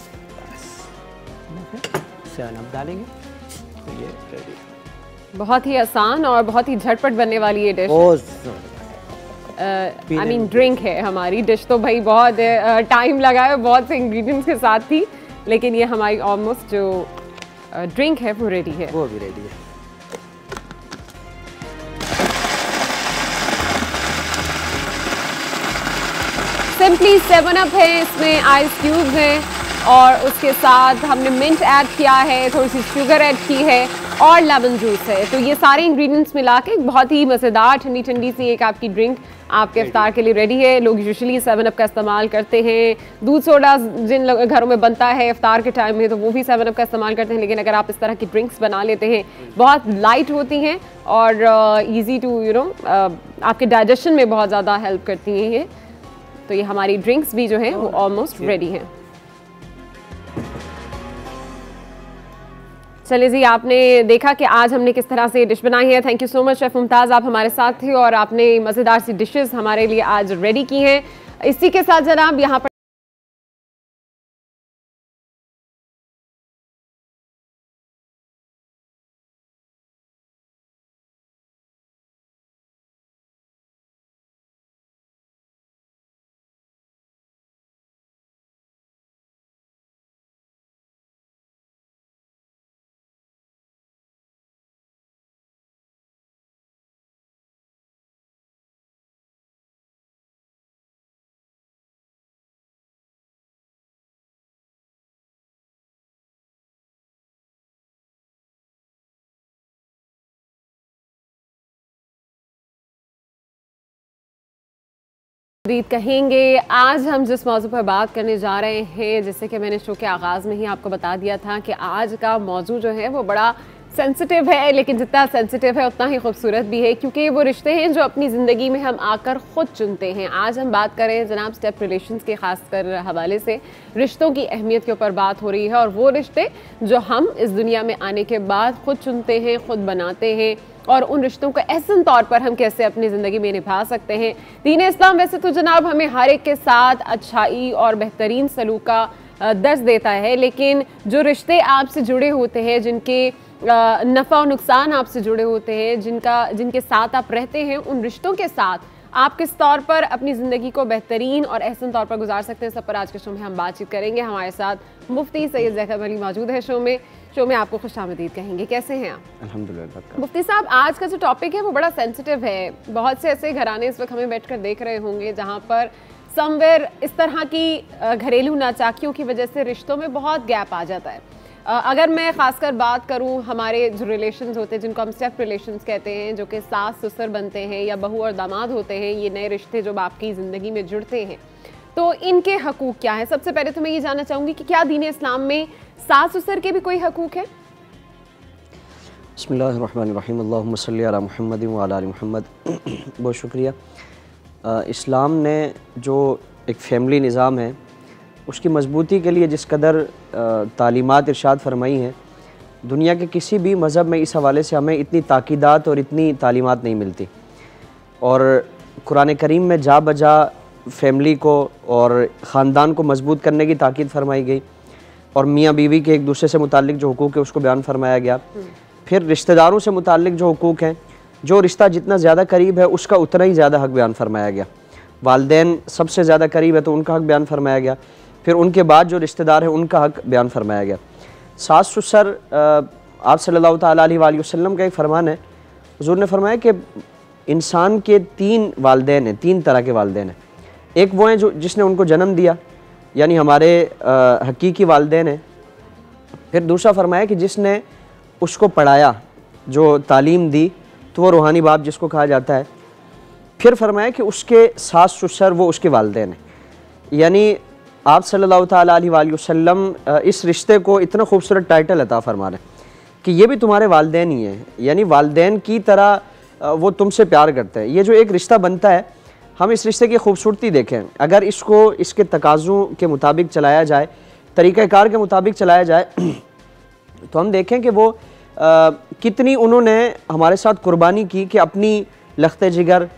7 अप डालेंगे तो ये रेडी। बहुत ही आसान और बहुत ही झटपट बनने वाली ये डिश। आई मीन ड्रिंक है हमारी डिश, तो भाई बहुत टाइम लगा है, बहुत से इंग्रेडिएंट्स के साथ थी, लेकिन ये हमारी ऑलमोस्ट जो ड्रिंक है वो रेडी है। वो भी रेडी है। सिंपली 7 अप है, इसमें आइस क्यूब्स हैं और उसके साथ हमने मिंट ऐड किया है, थोड़ी सी शुगर ऐड की है और लेमन जूस है। तो ये सारे इंग्रेडिएंट्स मिला के बहुत ही मज़ेदार ठंडी ठंडी सी एक आपकी ड्रिंक आपके इफ्तार के लिए रेडी है। लोग यूजुअली 7 अप का इस्तेमाल करते हैं, दूध सोडा जिन घरों में बनता है इफ्तार के टाइम में तो वो भी 7 अप का इस्तेमाल करते हैं, लेकिन अगर आप इस तरह की ड्रिंक्स बना लेते हैं, बहुत लाइट होती हैं और ईजी टू आपके डाइजेशन में बहुत ज़्यादा हेल्प करती हैं ये। तो ये हमारी ड्रिंक्स भी जो हैं वो ऑलमोस्ट रेडी हैं। चलिए जी, आपने देखा कि आज हमने किस तरह से डिश बनाई है। Thank you so much chef Mumtaz, आप हमारे साथ थे और आपने मज़ेदार सी डिशेस हमारे लिए आज रेडी की हैं। इसी के साथ जनाब यहाँ पर कहेंगे आज हम जिस मौजू पर बात करने जा रहे हैं, जैसे कि मैंने शो के आगाज़ में ही आपको बता दिया था कि आज का मौजू जो है वो बड़ा सेंसिटिव है, लेकिन जितना सेंसिटिव है उतना ही खूबसूरत भी है, क्योंकि वो रिश्ते हैं जो अपनी ज़िंदगी में हम आकर ख़ुद चुनते हैं। आज हम बात कर रहे हैं जनाब स्टेप रिलेशंस के ख़ासकर हवाले से, रिश्तों की अहमियत के ऊपर बात हो रही है और वो रिश्ते जो हम इस दुनिया में आने के बाद ख़ुद चुनते हैं, ख़ुद बनाते हैं और उन रिश्तों को एहसन तौर पर हम कैसे अपनी ज़िंदगी में निभा सकते हैं। दीन इस्लाम वैसे तो जनाब हमें हर एक के साथ अच्छाई और बेहतरीन सलूक का दर्स देता है, लेकिन जो रिश्ते आपसे जुड़े होते हैं, जिनके नफ़ा और नुकसान आपसे जुड़े होते हैं, जिनके साथ आप रहते हैं, उन रिश्तों के साथ आप किस तौर पर अपनी ज़िंदगी को बेहतरीन और एहसन तौर पर गुजार सकते हैं, सब पर आज के शो में हम बातचीत करेंगे। हमारे साथ मुफ्ती सैयद ज़ैकब अली मौजूद है शो में आपको खुशामदीद कहेंगे। कैसे हैं आप? अल्हम्दुलिल्लाह। मुफ्ती साहब, आज का जो टॉपिक है वो बड़ा सेंसिटिव है। बहुत से ऐसे घराने इस वक्त हमें बैठकर देख रहे होंगे जहाँ पर समवेयर इस तरह की घरेलू नाचाकियों की वजह से रिश्तों में बहुत गैप आ जाता है। अगर मैं ख़ासकर बात करूं, हमारे जो रिलेशंस होते हैं जिनको हम स्टेप रिलेशंस कहते हैं, जो कि सास ससुर बनते हैं या बहू और दामाद होते हैं, ये नए रिश्ते जो आपकी ज़िंदगी में जुड़ते हैं, तो इनके हकूक़ क्या है? सबसे पहले तो मैं ये जानना चाहूँगी कि क्या दीन इस्लाम में सास ससुर के भी कोई हकूक़ है? बिस्मिल्लाहिर्रहमानिर्रहीम, अल्लाहुम्मा सल्ली अला मुहम्मद व अला आलि मुहम्मद। बहुत शुक्रिया। इस्लाम ने जो एक फ़ैमिली निज़ाम है उसकी मजबूती के लिए जिस कदर तालीमात इरशाद फरमाई हैं, दुनिया के किसी भी मज़हब में इस हवाले से हमें इतनी ताकीदात और इतनी तालीमात नहीं मिलती। और कुरान करीम में जा बजा फ़ैमिली को और ख़ानदान को मजबूत करने की ताकीद फरमाई गई, और मियाँ बीवी के एक दूसरे से मुताल्लिक़ जो हुकूक़ है उसको बयान फरमाया गया। फिर रिश्तेदारों से मुताल्लिक़ जो हुकूक़ हैं, जो रिश्ता जितना ज़्यादा करीब है उसका उतना ही ज़्यादा हक़ बयान फरमाया गया। वालिदैन सबसे ज़्यादा करीब है तो उनका हक़ बयान फरमाया गया। फिर उनके बाद जो रिश्तेदार है उनका हक़ बयान फरमाया गया। सास ससुर, आप सल्लल्लाहु ताला अलैहि वसल्लम का एक फ़रमान है, हुज़ूर ने फरमाया कि इंसान के 3 वालिदैन हैं, 3 तरह के वालिदैन हैं। एक वो हैं जो जिसने उनको जन्म दिया, यानी हमारे हकीकी वालिदैन हैं। फिर दूसरा फरमाया कि जिसने उसको पढ़ाया, जो तालीम दी, तो वो रूहानी बाप जिसको कहा जाता है। फिर फरमाया कि उसके सास ससुर वो उसके वालिदैन हैं। यानी आप सल्लल्लाहु ताला अलैहि वसल्लम इस रिश्ते को इतना खूबसूरत टाइटल अता फरमा रहे हैं कि ये भी तुम्हारे वालिदैन ही हैं, यानी वालिदैन की तरह वो तुमसे प्यार करते हैं। ये जो एक रिश्ता बनता है, हम इस रिश्ते की खूबसूरती देखें, अगर इसको इसके तकाज़ों के मुताबिक चलाया जाए, तरीक़ाकार के मुताबिक चलाया जाए, तो हम देखें कि वो कितनी उन्होंने हमारे साथ कुर्बानी की कि अपनी लख्ते जिगर,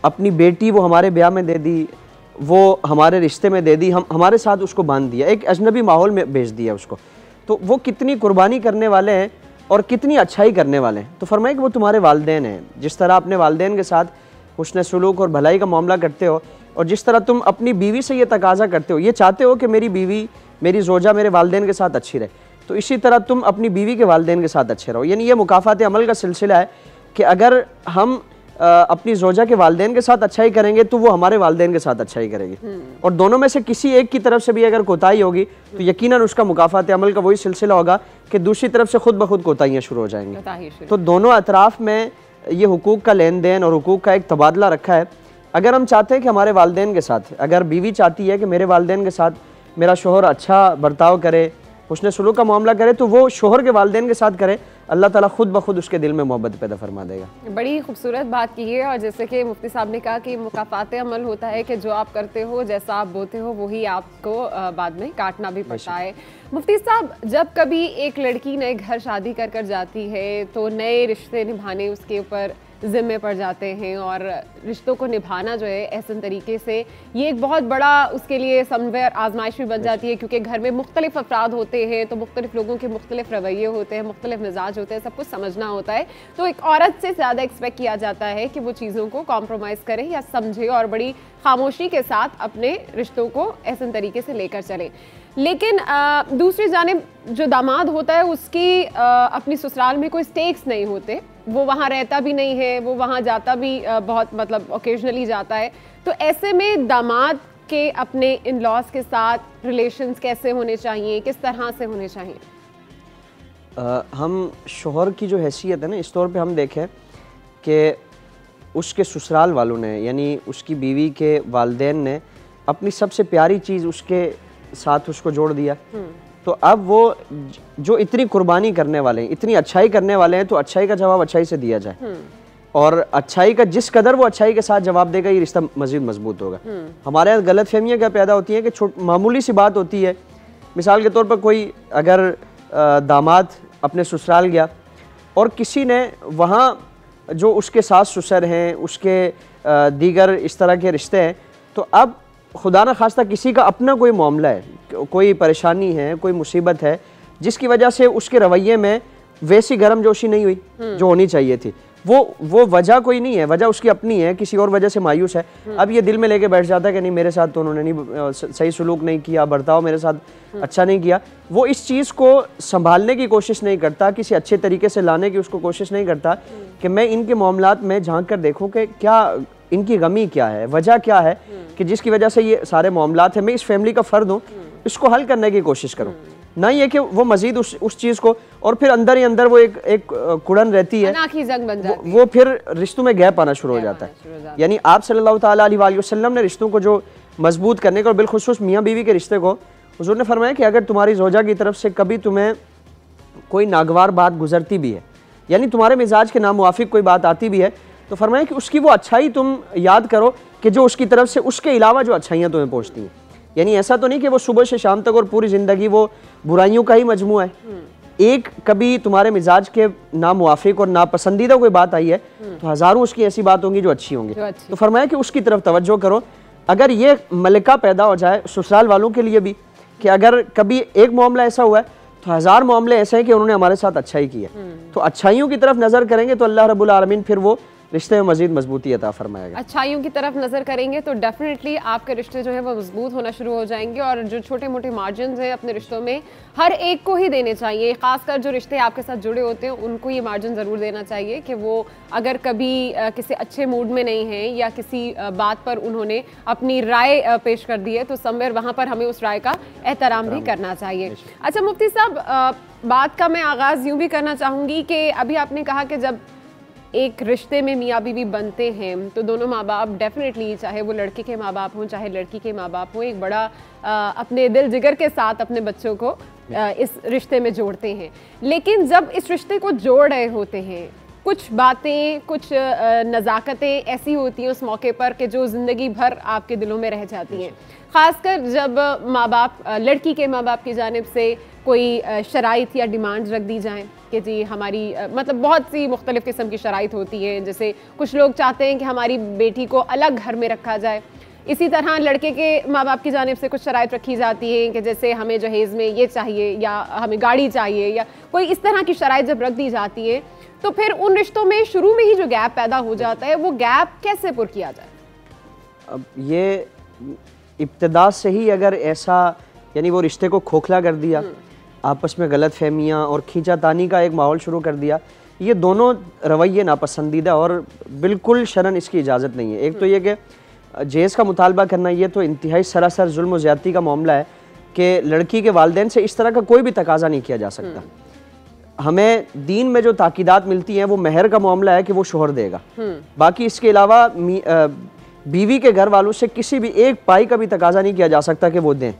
अपनी बेटी वो हमारे ब्याह में दे दी, वो हमारे रिश्ते में दे दी, हमारे साथ उसको बांध दिया, एक अजनबी माहौल में भेज दिया उसको। तो वो कितनी कुर्बानी करने वाले हैं और कितनी अच्छाई करने वाले हैं। तो फरमाया कि वो तुम्हारे वालिदैन हैं। जिस तरह अपने वालिदैन के साथ हुस्न सलूक और भलाई का मामला करते हो, और जिस तरह तुम अपनी बीवी से ये तकाजा करते हो, ये चाहते हो कि मेरी बीवी, मेरी ज़ौजा मेरे वालिदैन के साथ अच्छी रहे, तो इसी तरह तुम अपनी बीवी के वालिदैन के साथ अच्छे रहो। यानी ये मुकाफ़ात अमल का सिलसिला है कि अगर हम अपनी ज़ौजा के वालिदैन के साथ अच्छाई करेंगे तो वो हमारे वालिदैन के साथ अच्छाई करेगी, और दोनों में से किसी एक की तरफ से भी अगर कोताही होगी तो यकीनन उसका मुकाफ़ात अमल का वही सिलसिला होगा कि दूसरी तरफ से खुद ब खुद कोताहियाँ शुरू हो जाएंगी। तो दोनों अतराफ़ में ये हुकूक़ का लेन देन और हुकूक़ का एक तबादला रखा है। अगर हम चाहते हैं कि हमारे वालिदैन के साथ, अगर बीवी चाहती है कि मेरे वालिदैन के साथ मेरा शोहर अच्छा बर्ताव करे, उसने सुलूक का मामला करे, तो वो शोहर के वालिदैन के साथ करे, अल्लाह ताला खुद ब खुद उसके दिल में मोहब्बत पैदा फरमा देगा। बड़ी खूबसूरत बात की है। और जैसे कि मुफ्ती साहब ने कहा कि मुकाफ़ात अमल होता है कि जो आप करते हो, जैसा आप बोते हो, वही आपको बाद में काटना भी पड़ता है। मुफ्ती साहब, जब कभी एक लड़की नए घर शादी कर कर जाती है तो नए रिश्ते निभाने उसके ऊपर ज़िम्मे पड़ जाते हैं, और रिश्तों को निभाना जो है ऐसे तरीके से, ये एक बहुत बड़ा उसके लिए समवेयर आजमाइश भी बन जाती है, क्योंकि घर में मुख्तलिफ अफराद होते हैं, तो मुख्तलिफ लोगों के मुख्तलिफ रवैये होते हैं, मुख्तलिफ मिजाज होते हैं, सब कुछ समझना होता है। तो एक औरत से ज़्यादा एक्सपेक्ट किया जाता है कि वो चीज़ों को कॉम्प्रोमाइज़ करे या समझे और बड़ी खामोशी के साथ अपने रिश्तों को ऐसे तरीके से लेकर चले। लेकिन दूसरी जानिब जो दामाद होता है उसकी अपनी ससुराल में कोई स्टेक्स नहीं होते, वो वहाँ रहता भी नहीं है, वो वहाँ जाता भी बहुत मतलब ओकेजनली जाता है। तो ऐसे में दामाद के अपने इन लॉज के साथ रिलेशंस कैसे होने चाहिए, किस तरह से होने चाहिए? हम शोहर की जो हैसियत है ना, इस तौर पे हम देखें कि उसके ससुराल वालों ने, यानी उसकी बीवी के वालिदैन ने अपनी सबसे प्यारी चीज़ उसके साथ उसको जोड़ दिया। तो अब वो जो इतनी कुर्बानी करने वाले हैं, इतनी अच्छाई करने वाले हैं, तो अच्छाई का जवाब अच्छाई से दिया जाए, और अच्छाई का जिस कदर वो अच्छाई के साथ जवाब देगा, ये रिश्ता मज़ीद मजबूत होगा। हमारे यहाँ गलत फहमियाँ क्या पैदा होती हैं कि मामूली सी बात होती है, मिसाल के तौर पर कोई अगर दामाद अपने ससुराल गया और किसी ने वहाँ जो उसके सास ससुर हैं, उसके दीगर इस तरह के रिश्ते हैं, तो अब खुदा न खास्ता किसी का अपना कोई मामला है, कोई परेशानी है, कोई मुसीबत है, जिसकी वजह से उसके रवैये में वैसी गर्मजोशी नहीं हुई जो होनी चाहिए थी, वो वजह कोई नहीं है, वजह उसकी अपनी है, किसी और वजह से मायूस है। अब ये दिल में लेके बैठ जाता है कि नहीं, मेरे साथ तो उन्होंने नहीं सही सलूक नहीं किया, बर्ताव मेरे साथ अच्छा नहीं किया। वो इस चीज़ को संभालने की कोशिश नहीं करता, किसी अच्छे तरीके से लाने की उसको कोशिश नहीं करता कि मैं इनके मामलात में झांक कर देखूँ कि क्या इनकी गमी क्या है, वजह क्या है कि जिसकी वजह से ये सारे मामलात हैं। मैं इस फैमिली का फ़र्द हूँ, इसको हल करने की कोशिश करूँ, ना ये कि वो मजीद उस चीज़ को, और फिर अंदर ही अंदर वो एक कुड़न रहती है, जंग बन जाती है, वो फिर रिश्तों में गैप आना शुरू हो जाता है। यानी आप सल्लल्लाहु ताला अलैहि वसल्लम ने रिश्तों को जो मजबूत करने का, और बिलखुसूस मियाँ बीवी के रिश्ते को, हुज़ूर ने फरमाया कि अगर तुम्हारी ज़ौजा की तरफ से कभी तुम्हें कोई नागवार बात गुजरती भी है, यानी तुम्हारे मिजाज के नामुवाफिक कोई बात आती भी है, तो फरमाया कि उसकी वो अच्छाई तुम याद करो कि जो उसकी तरफ से उसके अलावा जो अच्छाइयाँ तुम्हें पहुँचती हैं। यानी ऐसा तो नहीं कि वो सुबह से शाम तक और पूरी ज़िंदगी वो बुराइयों का ही मजमूआ है। एक कभी तुम्हारे मिजाज के नामुआफिक और नापसंदीदा कोई बात आई है तो हज़ारों उसकी ऐसी बात होंगी जो अच्छी होंगी। तो फरमाया कि उसकी तरफ तवज्जो करो। अगर ये मलिका पैदा हो जाए ससुराल वालों के लिए भी कि अगर कभी एक मामला ऐसा हुआ है तो 1000 मामले ऐसे हैं कि उन्होंने हमारे साथ अच्छाई की है, तो अच्छाइयों की तरफ नज़र करेंगे तो अल्लाह रब्बुल आलमीन फिर वो रिश्ते में मजीद मजबूती अता फरमाएगा। अच्छाइयों की तरफ नज़र करेंगे तो डेफिनेटली आपके रिश्ते जो है वो मजबूत होना शुरू हो जाएंगे, और जो छोटे मोटे मार्जिन हैं अपने रिश्तों में हर एक को ही देने चाहिए। ख़ासकर जो रिश्ते आपके साथ जुड़े होते हैं उनको ये मार्जिन ज़रूर देना चाहिए कि वो अगर कभी किसी अच्छे मूड में नहीं हैं या किसी बात पर उन्होंने अपनी राय पेश कर दी है तो समवेयर वहाँ पर हमें उस राय का एहतराम भी करना चाहिए। अच्छा मुफ्ती साहब, बात का मैं आगाज़ यूँ भी करना चाहूँगी कि अभी आपने कहा कि जब एक रिश्ते में मियाँ बीवी बनते हैं तो दोनों माँ बाप डेफिनेटली, चाहे वो लड़के के माँ बाप हों चाहे लड़की के माँ बाप हों, एक बड़ा अपने दिल जिगर के साथ अपने बच्चों को इस रिश्ते में जोड़ते हैं। लेकिन जब इस रिश्ते को जोड़ रहे होते हैं कुछ बातें, कुछ नज़ाकतें ऐसी होती हैं उस मौके पर कि जो ज़िंदगी भर आपके दिलों में रह जाती हैं। ख़ासकर जब माँ बाप, लड़की के माँ बाप की जानिब से कोई शराइत या डिमांड्स रख दी जाएं कि जी हमारी मतलब बहुत सी मुख्तलिफ़ किस्म की शराइत होती है। जैसे कुछ लोग चाहते हैं कि हमारी बेटी को अलग घर में रखा जाए, इसी तरह लड़के के माँ बाप की जानिब से कुछ शराइत रखी जाती हैं कि जैसे हमें जहेज़ में ये चाहिए या हमें गाड़ी चाहिए या कोई इस तरह की शराइत जब रख दी जाती है तो फिर उन रिश्तों में शुरू में ही जो गैप पैदा हो जाता है वो गैप कैसे पुर किया जाए? अब ये इब्तिदा से ही अगर ऐसा यानी वो रिश्ते को खोखला कर दिया, आपस में गलत फहमियाँ और खींचातानी का एक माहौल शुरू कर दिया, ये दोनों रवैये नापसंदीदा और बिल्कुल शरन इसकी इजाज़त नहीं है। एक तो ये कि जहेज़ का मुतालबा करना, ये तो इंतहाई सरासर जुल्म और ज़्यादती का मामला है कि लड़की के वालिदैन से इस तरह का कोई भी तकाजा नहीं किया जा सकता। हमें दीन में जो ताकीदात मिलती हैं वो महर का मामला है कि वो शोहर देगा, बाकी इसके अलावा बीवी के घर वालों से किसी भी एक पाई का भी तकाजा नहीं किया जा सकता कि वो दें।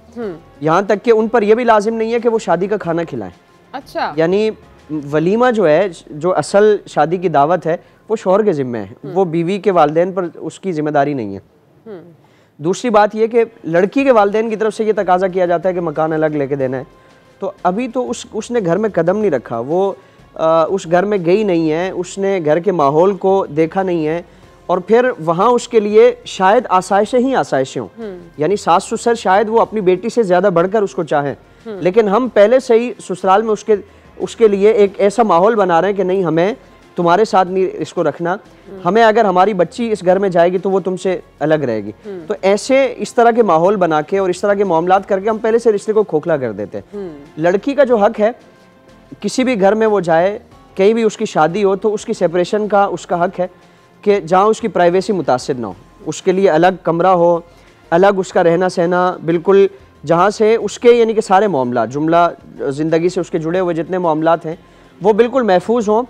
यहाँ तक कि उन पर यह भी लाजिम नहीं है कि वो शादी का खाना खिलाएं। अच्छा, यानी वलीमा जो है, जो असल शादी की दावत है, वो शोहर के ज़िम्मे है, वो बीवी के वालिदैन पर उसकी जिम्मेदारी नहीं है। दूसरी बात यह कि लड़की के वालिदैन की तरफ से ये तकाजा किया जाता है कि मकान अलग लेके देना है, तो अभी तो उसने घर में कदम नहीं रखा, वो उस घर में गई नहीं है, उसने घर के माहौल को देखा नहीं है, और फिर वहाँ उसके लिए शायद आसाइशें ही आसाइशें हों। यानी सास ससुर शायद वो अपनी बेटी से ज़्यादा बढ़कर उसको चाहें, लेकिन हम पहले से ही ससुराल में उसके लिए एक ऐसा माहौल बना रहे हैं कि नहीं, हमें तुम्हारे साथ नहीं इसको रखना, हमें अगर हमारी बच्ची इस घर में जाएगी तो वो तुमसे अलग रहेगी। तो ऐसे इस तरह के माहौल बना के और इस तरह के मामलात करके हम पहले से रिश्ते को खोखला कर देते हैं। लड़की का जो हक है, किसी भी घर में वो जाए, कहीं भी उसकी शादी हो, तो उसकी सेपरेशन का उसका हक है कि जहाँ उसकी प्राइवेसी मुतासिर ना हो, उसके लिए अलग कमरा हो, अलग उसका रहना सहना, बिल्कुल जहाँ से उसके यानी कि सारे मामला जुमला ज़िंदगी से उसके जुड़े हुए जितने मामलात हैं वो बिल्कुल महफूज हों,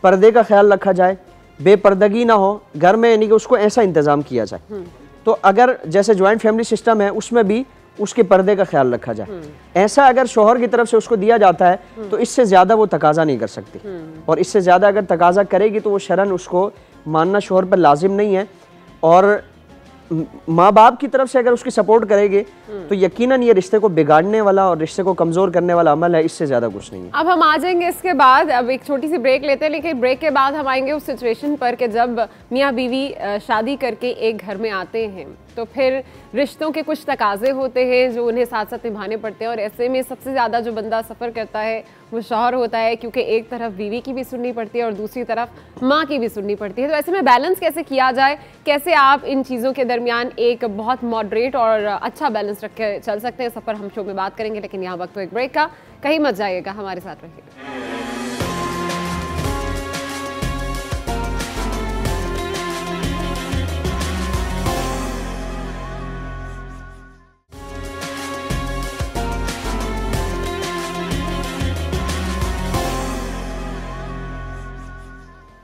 पर्दे का ख्याल रखा जाए, बेपर्दगी ना हो घर में, यानी कि उसको ऐसा इंतज़ाम किया जाए। तो अगर जैसे जॉइंट फैमिली सिस्टम है उसमें भी उसके पर्दे का ख्याल रखा जाए। ऐसा अगर शोहर की तरफ से उसको दिया जाता है तो इससे ज़्यादा वो तकाजा नहीं कर सकती, और इससे ज़्यादा अगर तकाजा करेगी तो वो शरन उसको मानना शोहर पर लाजिम नहीं है। और माँ बाप की तरफ से अगर उसकी सपोर्ट करेगी तो यकीनन ये रिश्ते को बिगाड़ने वाला और रिश्ते को कमज़ोर करने वाला अमल है, इससे ज़्यादा कुछ नहीं है। अब हम आ जाएंगे इसके बाद, अब एक छोटी सी ब्रेक लेते हैं, लेकिन ब्रेक के बाद हम आएंगे उस सिचुएशन पर कि जब मियाँ बीवी शादी करके एक घर में आते हैं तो फिर रिश्तों के कुछ तकाजे होते हैं जो उन्हें साथ साथ निभाने पड़ते हैं, और ऐसे में सबसे ज़्यादा जो बंदा सफ़र करता है वो शौहर होता है, क्योंकि एक तरफ बीवी की भी सुननी पड़ती है और दूसरी तरफ माँ की भी सुननी पड़ती है। तो ऐसे में बैलेंस कैसे किया जाए, कैसे आप इन चीज़ों के दरमियान एक बहुत मॉडरेट और अच्छा बैलेंस रख के चल सकते हैं, सफ़र हम शो में बात करेंगे। लेकिन यहाँ वक्त तो एक ब्रेक का, कहीं मत जाइएगा, हमारे साथ रहिएगा।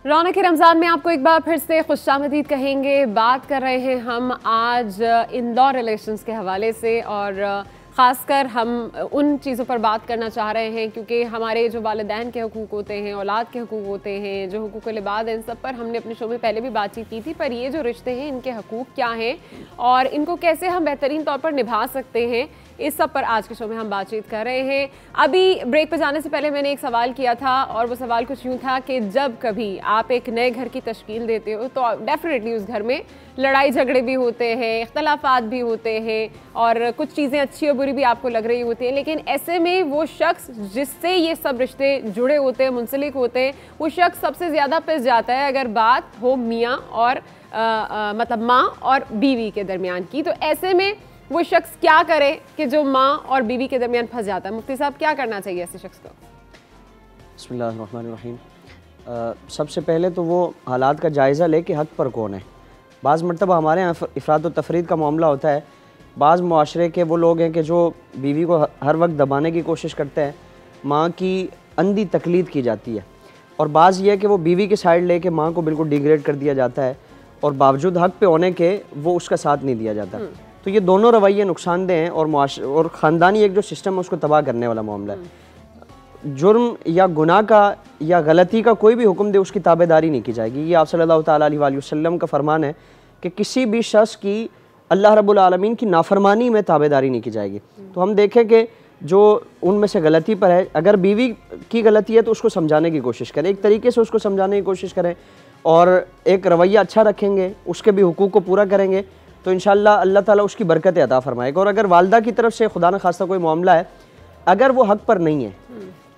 रौनक रमज़ान में आपको एक बार फिर से खुशामदीद कहेंगे। बात कर रहे हैं हम आज इन लॉ रिलेशंस के हवाले से, और ख़ासकर हम उन चीज़ों पर बात करना चाह रहे हैं क्योंकि हमारे जो वालिदैन के हकूक़ होते हैं, औलाद के हकूक़ होते हैं, जो हुकूक़ुल इबाद हैं, इन सब पर हमने अपने शो में पहले भी बातचीत की थी। पर ये जो रिश्ते हैं इनके हकूक़ क्या हैं और इनको कैसे हम बेहतरीन तौर पर निभा सकते हैं, इस सब पर आज के शो में हम बातचीत कर रहे हैं। अभी ब्रेक पर जाने से पहले मैंने एक सवाल किया था और वो सवाल कुछ यूँ था कि जब कभी आप एक नए घर की तश्कील देते हो तो डेफिनेटली उस घर में लड़ाई झगड़े भी होते हैं, इख्तलाफात भी होते हैं और कुछ चीज़ें अच्छी और बुरी भी आपको लग रही होती हैं, लेकिन ऐसे में वो शख्स जिससे ये सब रिश्ते जुड़े होते हैं, मुंसलिक होते हैं, वो शख्स सबसे ज़्यादा पिस जाता है अगर बात हो मियाँ और मतलब माँ और बीवी के दरमियान की। तो ऐसे में वो शख्स क्या करे कि जो माँ और बीवी के दरमियान फंस जाता है? मुफ्ती साहब, क्या करना चाहिए ऐसे शख्स को? बिस्मिल्लाहिर्रहमानिर्रहीम। सबसे पहले तो वो हालात का जायज़ा ले कि हक़ पर कौन है। बाज़ मरतबा हमारे यहाँ इफ़रात व तफरीद का मामला होता है। बाज़ मुआशरे के वो लोग हैं कि जो बीवी को हर वक्त दबाने की कोशिश करते हैं, माँ की अंधी तकलीद की जाती है, और बाज़ ये है कि वो बीवी की साइड ले कर माँ को बिल्कुल डिग्रेड कर दिया जाता है और बावजूद हक़ पे होने के वो उसका साथ नहीं दिया जाता। तो ये दोनों रवैये नुकसानदेह हैं और ख़ानदानी एक जो सिस्टम है उसको तबाह करने वाला मामला है। जुर्म या गुनाह का या गलती का कोई भी हुक्म दे उसकी ताबेदारी नहीं की जाएगी। ये आप सल्लल्लाहु ताला अलैहि वसल्लम का फरमान है कि किसी भी शख्स की अल्लाह रब्बुल आलमीन की नाफरमानी में ताबेदारी नहीं की जाएगी। तो हम देखें कि जो उनमें से गलती पर है, अगर बीवी की गलती है तो उसको समझाने की कोशिश करें, एक तरीके से उसको समझाने की कोशिश करें और एक रवैया अच्छा रखेंगे, उसके भी हुकूक को पूरा करेंगे तो इंशाअल्लाह अल्लाह ताला उसकी बरकत अता फरमाएगा। और अगर वालदा की तरफ से खुदा न खास्ता कोई मामला है, अगर वो हक़ पर नहीं है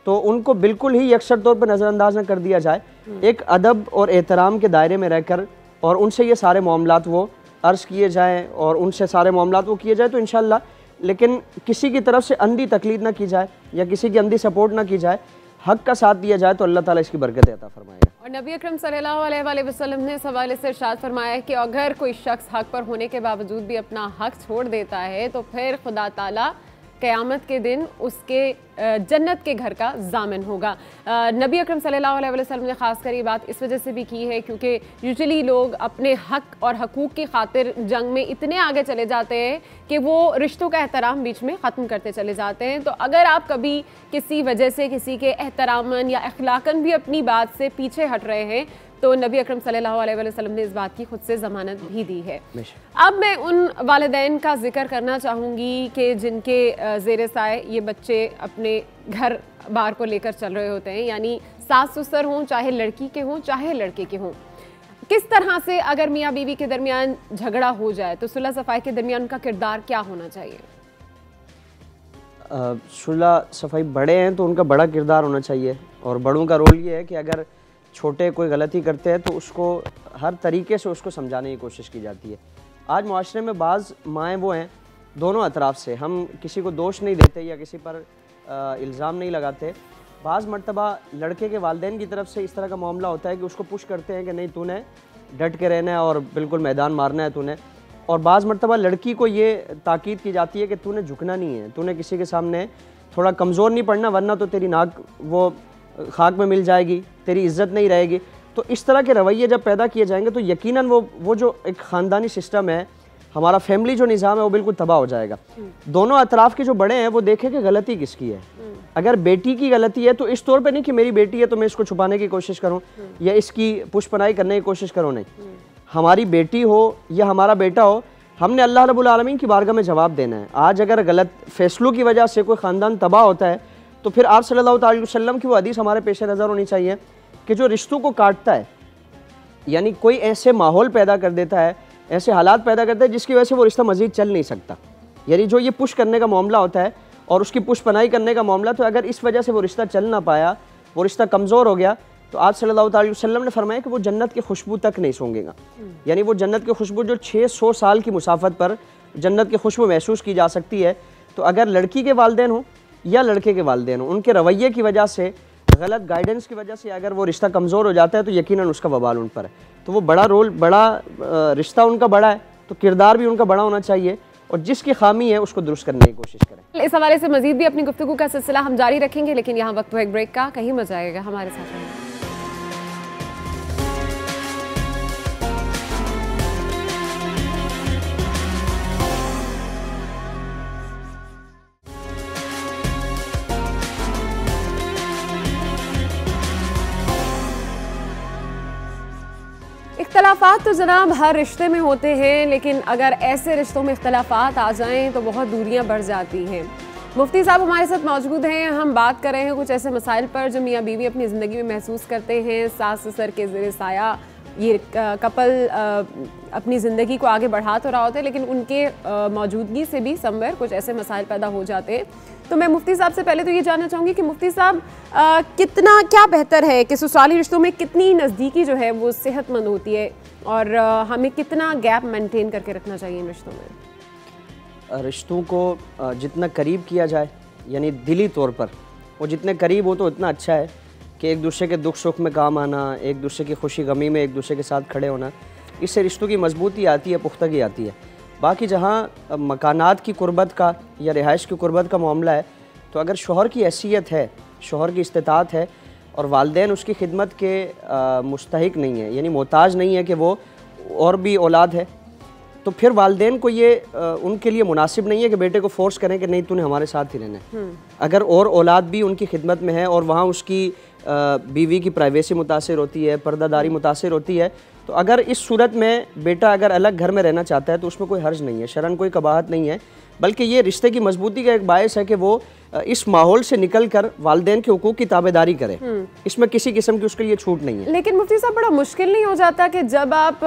तो उनको बिल्कुल ही यकसर तौर पर नज़रअंदाज न कर दिया जाए। एक अदब और एहतराम के दायरे में रहकर और उनसे ये सारे मामलात वो अर्ज़ किए जाएँ और उनसे सारे मामलात वो किए जाए तो इंशाअल्लाह, लेकिन किसी की तरफ से अंधी तकलीद ना की जाए या किसी की अंधी सपोर्ट ना की जाए, हक़ का साथ दिया जाए तो अल्लाह ताला इसकी बरकत अता फरमाएगा। और नबी अकरम सल्लल्लाहु अलैहि वसल्लम ने इस हवाले से इरशाद फरमाया कि अगर कोई शख्स हक़ पर होने के बावजूद भी अपना हक़ छोड़ देता है तो फिर खुदा ताला क़यामत के दिन उसके जन्नत के घर का ज़ामिन होगा। नबी अकरम सल्लल्लाहु अलैहि वसल्लम ने ख़ासकर ये बात इस वजह से भी की है क्योंकि यूजुअली लोग अपने हक़ और हकूक़ की खातिर जंग में इतने आगे चले जाते हैं कि वो रिश्तों का एहतराम बीच में ख़त्म करते चले जाते हैं। तो अगर आप कभी किसी वजह से किसी के एहतरामन या अखलाकन भी अपनी बात से पीछे हट रहे हैं तो नबी अकरम सल्लल्लाहु अलैहि वसल्लम ने इस बात की खुद से ज़मानत भी दी है। अब मैं उन वालिदैन का जिक्र करना चाहूँगी कि जिनके ज़ेरे साए ये बच्चे अपने घर बार को लेकर चल रहे होते हैं, यानी सास ससुर हों, चाहे लड़की के हों चाहे लड़के के हों। किस तरह से अगर मियाँ बीवी के दरमियान झगड़ा हो जाए तो सुलह सफ़ाई के दरमियान उनका किरदार क्या होना चाहिए? सुलह सफ़ाई बड़े हैं तो उनका बड़ा किरदार होना चाहिए और बड़ों का रोल ये है कि अगर छोटे कोई गलती करते हैं तो उसको हर तरीके से उसको समझाने की कोशिश की जाती है। आज मुआशरे में बाज़ माएँ वो हैं, दोनों अतराफ़ से, हम किसी को दोष नहीं देते या किसी पर इल्ज़ाम नहीं लगाते। बाज़ मरतबा लड़के के वालिदैन की तरफ से इस तरह का मामला होता है कि उसको पुश करते हैं कि नहीं तूने डट के रहना है और बिल्कुल मैदान मारना है तूने, और बाज़ मरतबा लड़की को ये ताकीद की जाती है कि तूने झुकना नहीं है, तूने किसी के सामने थोड़ा कमज़ोर नहीं पड़ना वरना तो तेरी नाक वो खाक में मिल जाएगी, तेरी इज़्ज़त नहीं रहेगी। तो इस तरह के रवैये जब पैदा किए जाएंगे तो यकीनन वो जो एक ख़ानदानी सिस्टम है, हमारा फैमिली जो निज़ाम है वो बिल्कुल तबाह हो जाएगा। दोनों अतराफ़ के जो बड़े हैं वो देखें कि गलती किसकी है। अगर बेटी की गलती है तो इस तौर पे नहीं कि मेरी बेटी है तो मैं इसको छुपाने की कोशिश करूं या इसकी पुष्पनाई करने की कोशिश करूं, नहीं। हमारी बेटी हो या हमारा बेटा हो, हमने अल्लाह रब्बुल आलमीन की बारगाह में जवाब देना है। आज अगर गलत फ़ैसलों की वजह से कोई ख़ानदान तबाह होता है तो फिर आप सल्लल्लाहु अलैहि वसल्लम की वो हदीस हमारे पेश नज़र होनी चाहिए कि जो रिश्तों को काटता है, यानी कोई ऐसे माहौल पैदा कर देता है, ऐसे हालात पैदा करता है जिसकी वजह से वो रिश्ता मज़ीद चल नहीं सकता, यानी जो ये पुश करने का मामला होता है और उसकी पुष्पनाई करने का मामला, तो अगर इस वजह से वो रिश्ता चल ना पाया, वो रिश्ता कमज़ोर हो गया, तो आप सल्लल्लाहु अलैहि वसल्लम ने फरमाया कि वो जन्नत की खुशबू तक नहीं सूंघेगा। यानी वो जन्नत की खुशबू जो 600 साल की मुसाफत पर जन्नत की खुशबू महसूस की जा सकती है। तो अगर लड़की के वालिदैन हो या लड़के के वालिदैन हो, उनके रवैये की वजह से, गलत गाइडेंस की वजह से अगर वो रिश्ता कमज़ोर हो जाता है तो यकीनन उसका वबाल उन पर है। तो वो बड़ा रोल, बड़ा रिश्ता उनका बड़ा है तो किरदार भी उनका बड़ा होना चाहिए और जिसकी खामी है उसको दुरुस्त करने की कोशिश करें। इस हवाले से मजीद भी अपनी गुफ्तगू का सिलसिला हम जारी रखेंगे, लेकिन यहाँ वक्त हुआ एक ब्रेक का। कहीं मजा आएगा, हमारे साथ रहें। इख्तलाफात तो जनाब हर रिश्ते में होते हैं, लेकिन अगर ऐसे रिश्तों में इख्तलाफात आ जाएं तो बहुत दूरियां बढ़ जाती हैं। मुफ्ती साहब हमारे साथ मौजूद हैं। हम बात कर रहे हैं कुछ ऐसे मसाइल पर जो मियाँ बीवी अपनी ज़िंदगी में महसूस करते हैं। सास ससुर के ज़ेर साया ये कपल अपनी ज़िंदगी को आगे बढ़ा तो रहा होते हैं, लेकिन उनके मौजूदगी से भी समवेयर कुछ ऐसे मसाइल पैदा हो जाते हैं। तो मैं मुफ्ती साहब से पहले तो ये जानना चाहूँगी कि मुफ्ती साहब कितना क्या बेहतर है कि ससुराली रिश्तों में कितनी नज़दीकी जो है वो सेहतमंद होती है, और हमें कितना गैप मेंटेन करके रखना चाहिए इन रिश्तों में? रिश्तों को जितना करीब किया जाए, यानी दिली तौर पर वो जितने करीब हो तो उतना अच्छा है कि एक दूसरे के दुख सुख में काम आना, एक दूसरे की खुशी गमी में एक दूसरे के साथ खड़े होना, इससे रिश्तों की मजबूती आती है, पुख्तगी आती है। बाकी जहाँ मकानात की कुर्बत का या रिहाइश की कुर्बत का मामला है, तो अगर शोहर की हैसियत है, शोहर की इस्तिताअत है और वालिदैन उसकी खिदमत के मुस्तहिक नहीं है, यानी मोहताज नहीं है कि वो और भी औलाद है, तो फिर वालिदैन को ये उनके लिए मुनासिब नहीं है कि बेटे को फोर्स करें कि नहीं तूने हमारे साथ ही रहना है। अगर और औलाद भी उनकी खिदमत में है और वहाँ उसकी बीवी की प्राइवेसी मुतासिर होती है, पर्दादारी मुतासिर होती है, तो अगर इस सूरत में बेटा अगर अलग घर में रहना चाहता है तो उसमें कोई हर्ज नहीं है, शरन कोई कबाहत नहीं है, बल्कि ये रिश्ते की मजबूती का एक बायस है कि वो इस माहौल से निकल कर वालिदैन के हुकूक की ताबेदारी करे। इसमें किसी किस्म की उसके लिए छूट नहीं है। लेकिन मुफ्ती साहब बड़ा मुश्किल नहीं हो जाता कि जब आप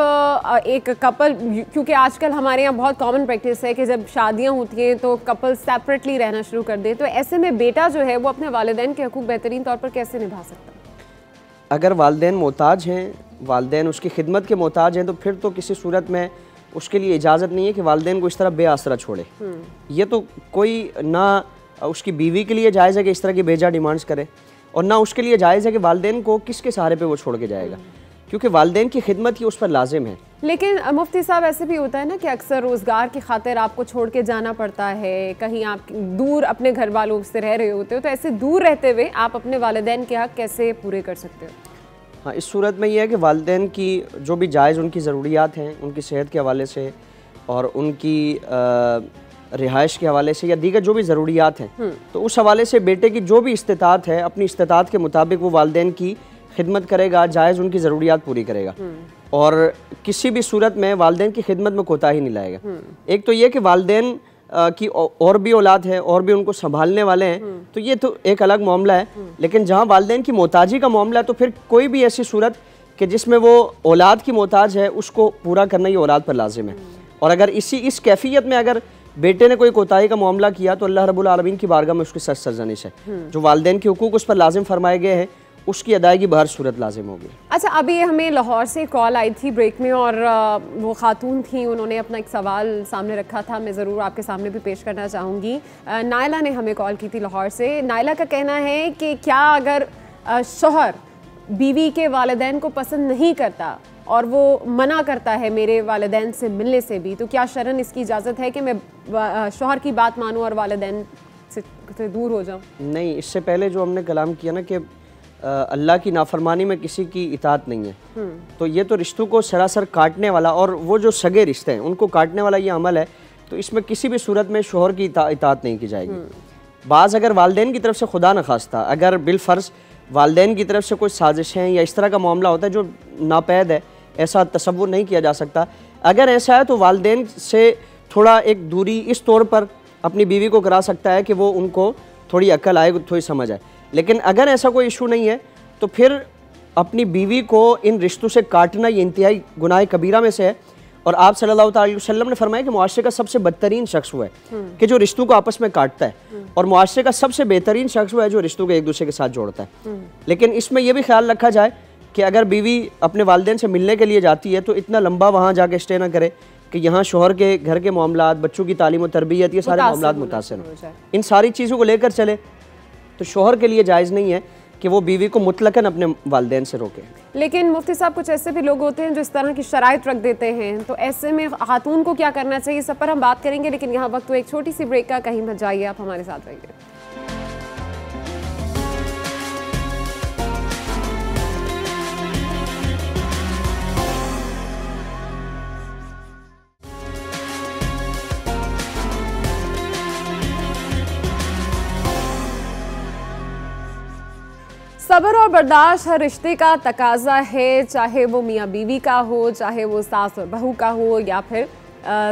एक कपल, क्योंकि आजकल हमारे यहाँ बहुत कॉमन प्रैक्टिस है कि जब शादियाँ होती हैं तो कपल सेपरेटली रहना शुरू कर दे, तो ऐसे में बेटा जो है वो अपने वालिदैन के हुकूक बेहतरीन तौर पर कैसे निभा सकता है? अगर वालिदैन मोहताज हैं, वालिदैन उसकी खिदमत के मोहताज हैं, तो फिर तो किसी सूरत में उसके लिए इजाज़त नहीं है कि वालिदैन को इस तरह बेआसरा छोड़े। ये तो कोई ना उसकी बीवी के लिए जायज़ है कि इस तरह की बेजा डिमांड्स करे, और ना उसके लिए जायज़ है कि वालिदैन को किसके सहारे पे वो छोड़ के जाएगा, क्योंकि वालिदैन की खिदमत ही उस पर लाजिम है। लेकिन मुफ्ती साहब ऐसे भी होता है ना कि अक्सर रोज़गार की खातिर आपको छोड़ के जाना पड़ता है, कहीं आप दूर अपने घर वालों से रह रहे होते हो, तो ऐसे दूर रहते हुए आप अपने वालिदैन के हक़ कैसे पूरे कर सकते हो? हाँ, इस सूरत में यह है कि वालिदैन की जो भी जायज़ उनकी ज़रूरियात हैं, उनकी सेहत के हवाले से और उनकी रिहाइश के हवाले से या दीगर जो भी ज़रूरियात हैं, तो उस हवाले से बेटे की जो भी इस्तिताअत है, अपनी इस्तिताअत के मुताबिक वो वालिदैन की खिदमत करेगा, जायज़ उनकी ज़रूरियात पूरी करेगा और किसी भी सूरत में वालिदैन की खिदमत में कोताही नहीं लाएगा। एक तो ये कि वालिदैन की और भी औलाद है और भी उनको संभालने वाले हैं, तो ये तो एक अलग मामला है। लेकिन जहाँ वालिदैन की मोहताजी का मामला है, तो फिर कोई भी ऐसी सूरत कि जिसमें वो औलाद की मोहताज है, उसको पूरा करना ये औलाद पर लाजिम है। और अगर इस कैफियत में अगर बेटे ने कोई कोताही का मामला किया तो अल्लाह रब्बुल आलमीन की बारगाह में उसकी सख्त सरजनिश है। जो वालिदैन के हुकूक उस पर लाजिम फरमाए गए हैं, उसकी अदायगी बहर सूरत लाजिम होगी। अच्छा, अभी हमें लाहौर से कॉल आई थी ब्रेक में, और वो खातून थी, उन्होंने अपना एक सवाल सामने रखा था, मैं ज़रूर आपके सामने भी पेश करना चाहूँगी। नायला ने हमें कॉल की थी लाहौर से। नायला का कहना है कि क्या अगर शौहर बीवी के वालिदैन को पसंद नहीं करता और वो मना करता है मेरे वालिदैन से मिलने से भी, तो क्या शरन इसकी इजाज़त है कि मैं शौहर की बात मानूँ और वालिदैन से दूर हो जाऊँ? नहीं, इससे पहले जो हमने कलाम किया ना कि अल्लाह की नाफरमानी में किसी की इताअत नहीं है, तो ये तो रिश्तों को सरासर काटने वाला, और वो जो सगे रिश्ते हैं उनको काटने वाला ये अमल है, तो इसमें किसी भी सूरत में शोहर की इताअत नहीं की जाएगी। बाज़ अगर वालिदैन की तरफ से खुदा न खास्ता अगर बिलफ़र्ज़ वालिदैन की तरफ से कोई साजिशें या इस तरह का मामला होता है जो नापैद है, ऐसा तसव्वुर नहीं किया जा सकता, अगर ऐसा है तो वालिदैन से थोड़ा एक दूरी इस तौर पर अपनी बीवी को करा सकता है कि वो उनको थोड़ी अक्ल आए, थोड़ी समझ आए। लेकिन अगर ऐसा कोई इशू नहीं है तो फिर अपनी बीवी को इन रिश्तों से काटना ये इंतहाई गुनाह कबीरा में से है। और आप सल्लल्लाहु अलैहि वसल्लम ने फरमाया कि मुआशरे का सबसे बदतरीन शख्स वो है कि जो रिश्तों को आपस में काटता है, और मुआशरे का सबसे बेहतरीन शख्स वो है जो रिश्तों को एक दूसरे के साथ जोड़ता है। लेकिन इसमें यह भी ख्याल रखा जाए कि अगर बीवी अपने वालिदैन से मिलने के लिए जाती है तो इतना लंबा वहाँ जाके स्टे ना करे कि यहाँ शोहर के घर के मामलात, बच्चों की तालीम और तरबियत, ये सारे मामलात मुतासिर हों। इन सारी चीज़ों को लेकर चले तो शोहर के लिए जायज़ नहीं है कि वो बीवी को मुतलकन अपने वालिदैन से रोके। लेकिन मुफ्ती साहब कुछ ऐसे भी लोग होते हैं जो इस तरह की शराइत रख देते हैं, तो ऐसे में खातून को क्या करना चाहिए, सब पर हम बात करेंगे। लेकिन यहाँ वक्त तो एक छोटी सी ब्रेक का, कहीं मत जाइए, आप हमारे साथ रहिए। सब्र और बर्दाश्त हर रिश्ते का तकाजा है, चाहे वो मियाँ बीवी का हो, चाहे वो सास और बहू का हो, या फिर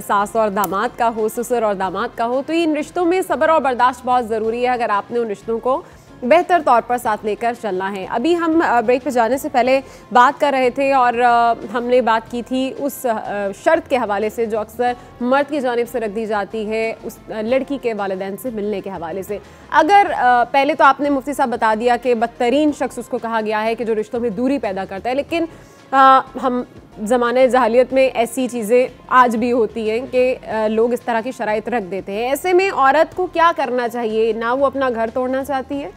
सास और दामाद का हो, ससुर और दामाद का हो। तो इन रिश्तों में सब्र और बर्दाश्त बहुत ज़रूरी है अगर आपने उन रिश्तों को बेहतर तौर पर साथ लेकर चलना है। अभी हम ब्रेक पे जाने से पहले बात कर रहे थे और हमने बात की थी उस शर्त के हवाले से जो अक्सर मर्द की जानिब से रख दी जाती है उस लड़की के वालिदैन से मिलने के हवाले से। अगर पहले तो आपने मुफ्ती साहब बता दिया कि बदतरीन शख्स उसको कहा गया है कि जो रिश्तों में दूरी पैदा करता है, लेकिन हम ज़माने जहालियत में ऐसी चीज़ें आज भी होती हैं कि लोग इस तरह की शराइत रख देते हैं। ऐसे में औरत को क्या करना चाहिए? ना वो अपना घर तोड़ना चाहती है,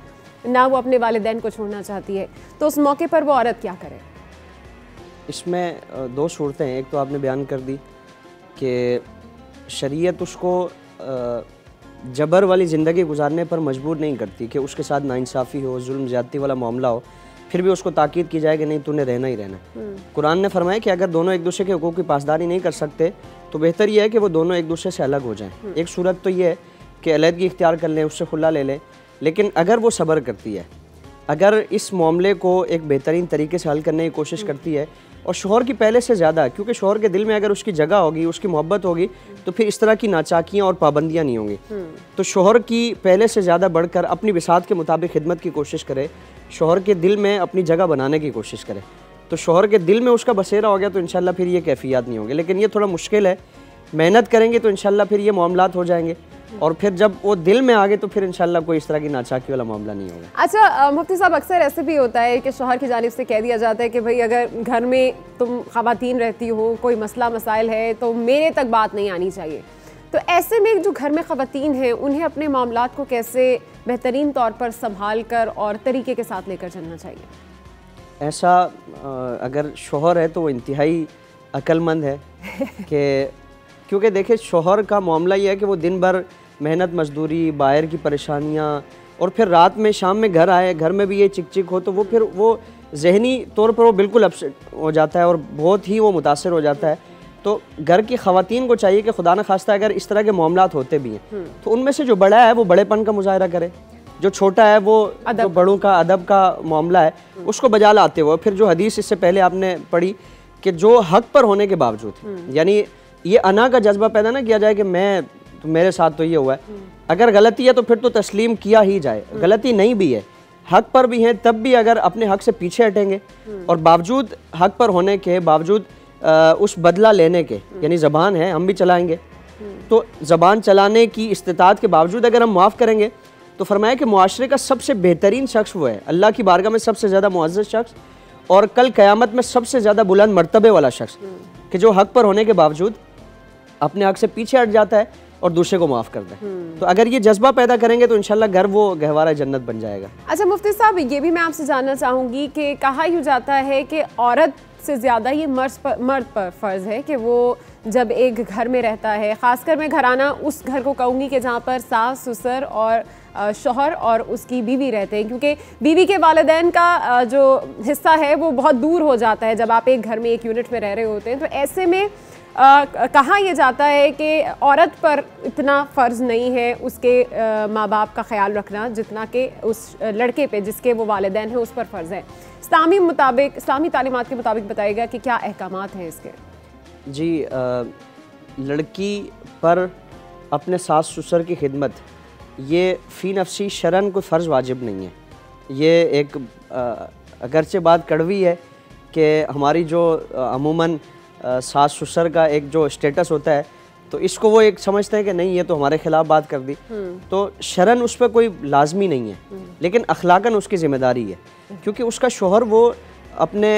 ना वो अपने वालिदैन को छोड़ना चाहती है, तो उस मौके पर वो औरत क्या करे? इसमें दो सूरतें हैं। एक तो आपने बयान कर दी कि शरीयत उसको जबर वाली ज़िंदगी गुजारने पर मजबूर नहीं करती कि उसके साथ नाइंसाफ़ी हो, जुल्म ज़्यादती वाला मामला हो, फिर भी उसको ताकीद की जाए कि नहीं तूने रहना ही रहना। कुरान ने फरमाया कि अगर दोनों एक दूसरे के हुकूक की पासदारी नहीं कर सकते तो बेहतर यह है कि वो दोनों एक दूसरे से अलग हो जाएं। एक सूरत तो ये है कि अलहदगी इख्तियार कर लें, उससे खुला ले लें। लेकिन अगर वो सब्र करती है, अगर इस मामले को एक बेहतरीन तरीके से हल करने की कोशिश करती है और शोहर की पहले से ज़्यादा, क्योंकि शोहर के दिल में अगर उसकी जगह होगी, उसकी मोहब्बत होगी, तो फिर इस तरह की नाचाकियाँ और पाबंदियाँ नहीं होंगी। तो शोहर की पहले से ज़्यादा बढ़कर अपनी बिसात के मुताबिक खिदमत की कोशिश करे, शोहर के दिल में अपनी जगह बनाने की कोशिश करे। तो शोहर के दिल में उसका बसेरा हो गया तो इंशाल्लाह फिर ये कैफियत नहीं होंगे। लेकिन ये थोड़ा मुश्किल है, मेहनत करेंगे तो इंशाल्लाह फिर ये मामलात हो जाएंगे और फिर जब वो दिल में आ गए तो फिर इंशाल्लाह कोई इस तरह की नाचाकी वाला मामला नहीं होगा। अच्छा मुफ्ती साहब, अक्सर ऐसे भी होता है कि शोहर की जानिब से कह दिया जाता है कि भाई अगर घर में तुम ख़वातीन रहती हो, कोई मसला मसाइल है तो मेरे तक बात नहीं आनी चाहिए। तो ऐसे में जो घर में ख़वातीन हैं उन्हें अपने मामलात को कैसे बेहतरीन तौर पर संभाल कर और तरीके के साथ लेकर चलना चाहिए? ऐसा अगर शोहर है तो वो इंतहाई अक्लमंद है कि क्योंकि देखिए शोहर का मामला ये है कि वो दिन भर मेहनत मजदूरी, बाहर की परेशानियाँ और फिर रात में शाम में घर आए, घर में भी ये चिक चिक हो तो वो फिर वो जहनी तौर पर वो बिल्कुल अपसेट हो जाता है और बहुत ही वो मुतासर हो जाता है। तो घर की ख़वातीन को चाहिए कि खुदा न खास्ता अगर इस तरह के मामलात होते भी हैं तो उनमें से जो बड़ा है वो बड़ेपन का मुजाहरा करे, जो छोटा है वो जो बड़ों का अदब का मामला है उसको बजा लाते हुए। फिर जो हदीस इससे पहले आपने पढ़ी कि जो हक पर होने के बावजूद, यानी ये अना का जज्बा पैदा ना किया जाए कि मैं तो मेरे साथ तो ये हुआ है, अगर गलती है तो फिर तो तस्लीम किया ही जाए। गलती नहीं भी है, हक पर भी है, तब भी अगर अपने हक से पीछे हटेंगे और बावजूद हक पर होने के बावजूद उस बदला लेने के, यानी ज़बान है हम भी चलाएंगे, तो ज़बान चलाने की इस्तिताअत के बावजूद अगर हम माफ़ करेंगे तो फरमाया कि मुआशरे का सबसे बेहतरीन शख्स वो है, अल्लाह की बारगाह में सबसे ज़्यादा मुअज़्ज़ज़ शख्स और कल क़यामत में सबसे ज़्यादा बुलंद मर्तबे वाला शख्स कि जो हक पर होने के बावजूद अपने हक से पीछे हट जाता है और दूसरे को माफ़ करता है। तो अगर ये जज्बा पैदा करेंगे तो इंशाल्लाह घर वो गहवारा जन्नत बन जाएगा। अच्छा मुफ्ती साहब, ये भी मैं आपसे जानना चाहूँगी कि कहा यूँ जाता है कि औरत से ज़्यादा ये मर्द पर फ़र्ज़ है कि वो जब एक घर में रहता है, ख़ासकर मैं घराना उस घर को कहूँगी कि जहाँ पर सास ससुर और शौहर और उसकी बीवी रहते हैं, क्योंकि बीवी के वालिदैन का जो हिस्सा है वो बहुत दूर हो जाता है जब आप एक घर में एक यूनिट में रह रहे होते हैं। तो ऐसे में कहा यह जाता है कि औरत पर इतना फ़र्ज़ नहीं है उसके माँ बाप का ख्याल रखना जितना कि उस लड़के पे जिसके वो वालिदैन हैं उस पर फ़र्ज़ है। इस्लामी तालीमात के मुताबिक बताइएगा कि क्या अहकामात हैं इसके? जी, लड़की पर अपने सास ससुर की खिदमत ये फ़ी नफ्सी शरन कोई फ़र्ज़ वाजिब नहीं है। ये एक अगरचे बात कड़वी है कि हमारी जो अमूमन सास ससुर का एक जो स्टेटस होता है तो इसको वो एक समझते हैं कि नहीं ये तो हमारे ख़िलाफ़ बात कर दी, तो शरन उस पर कोई लाजमी नहीं है, लेकिन अखलाकन उसकी ज़िम्मेदारी है क्योंकि उसका शोहर वो अपने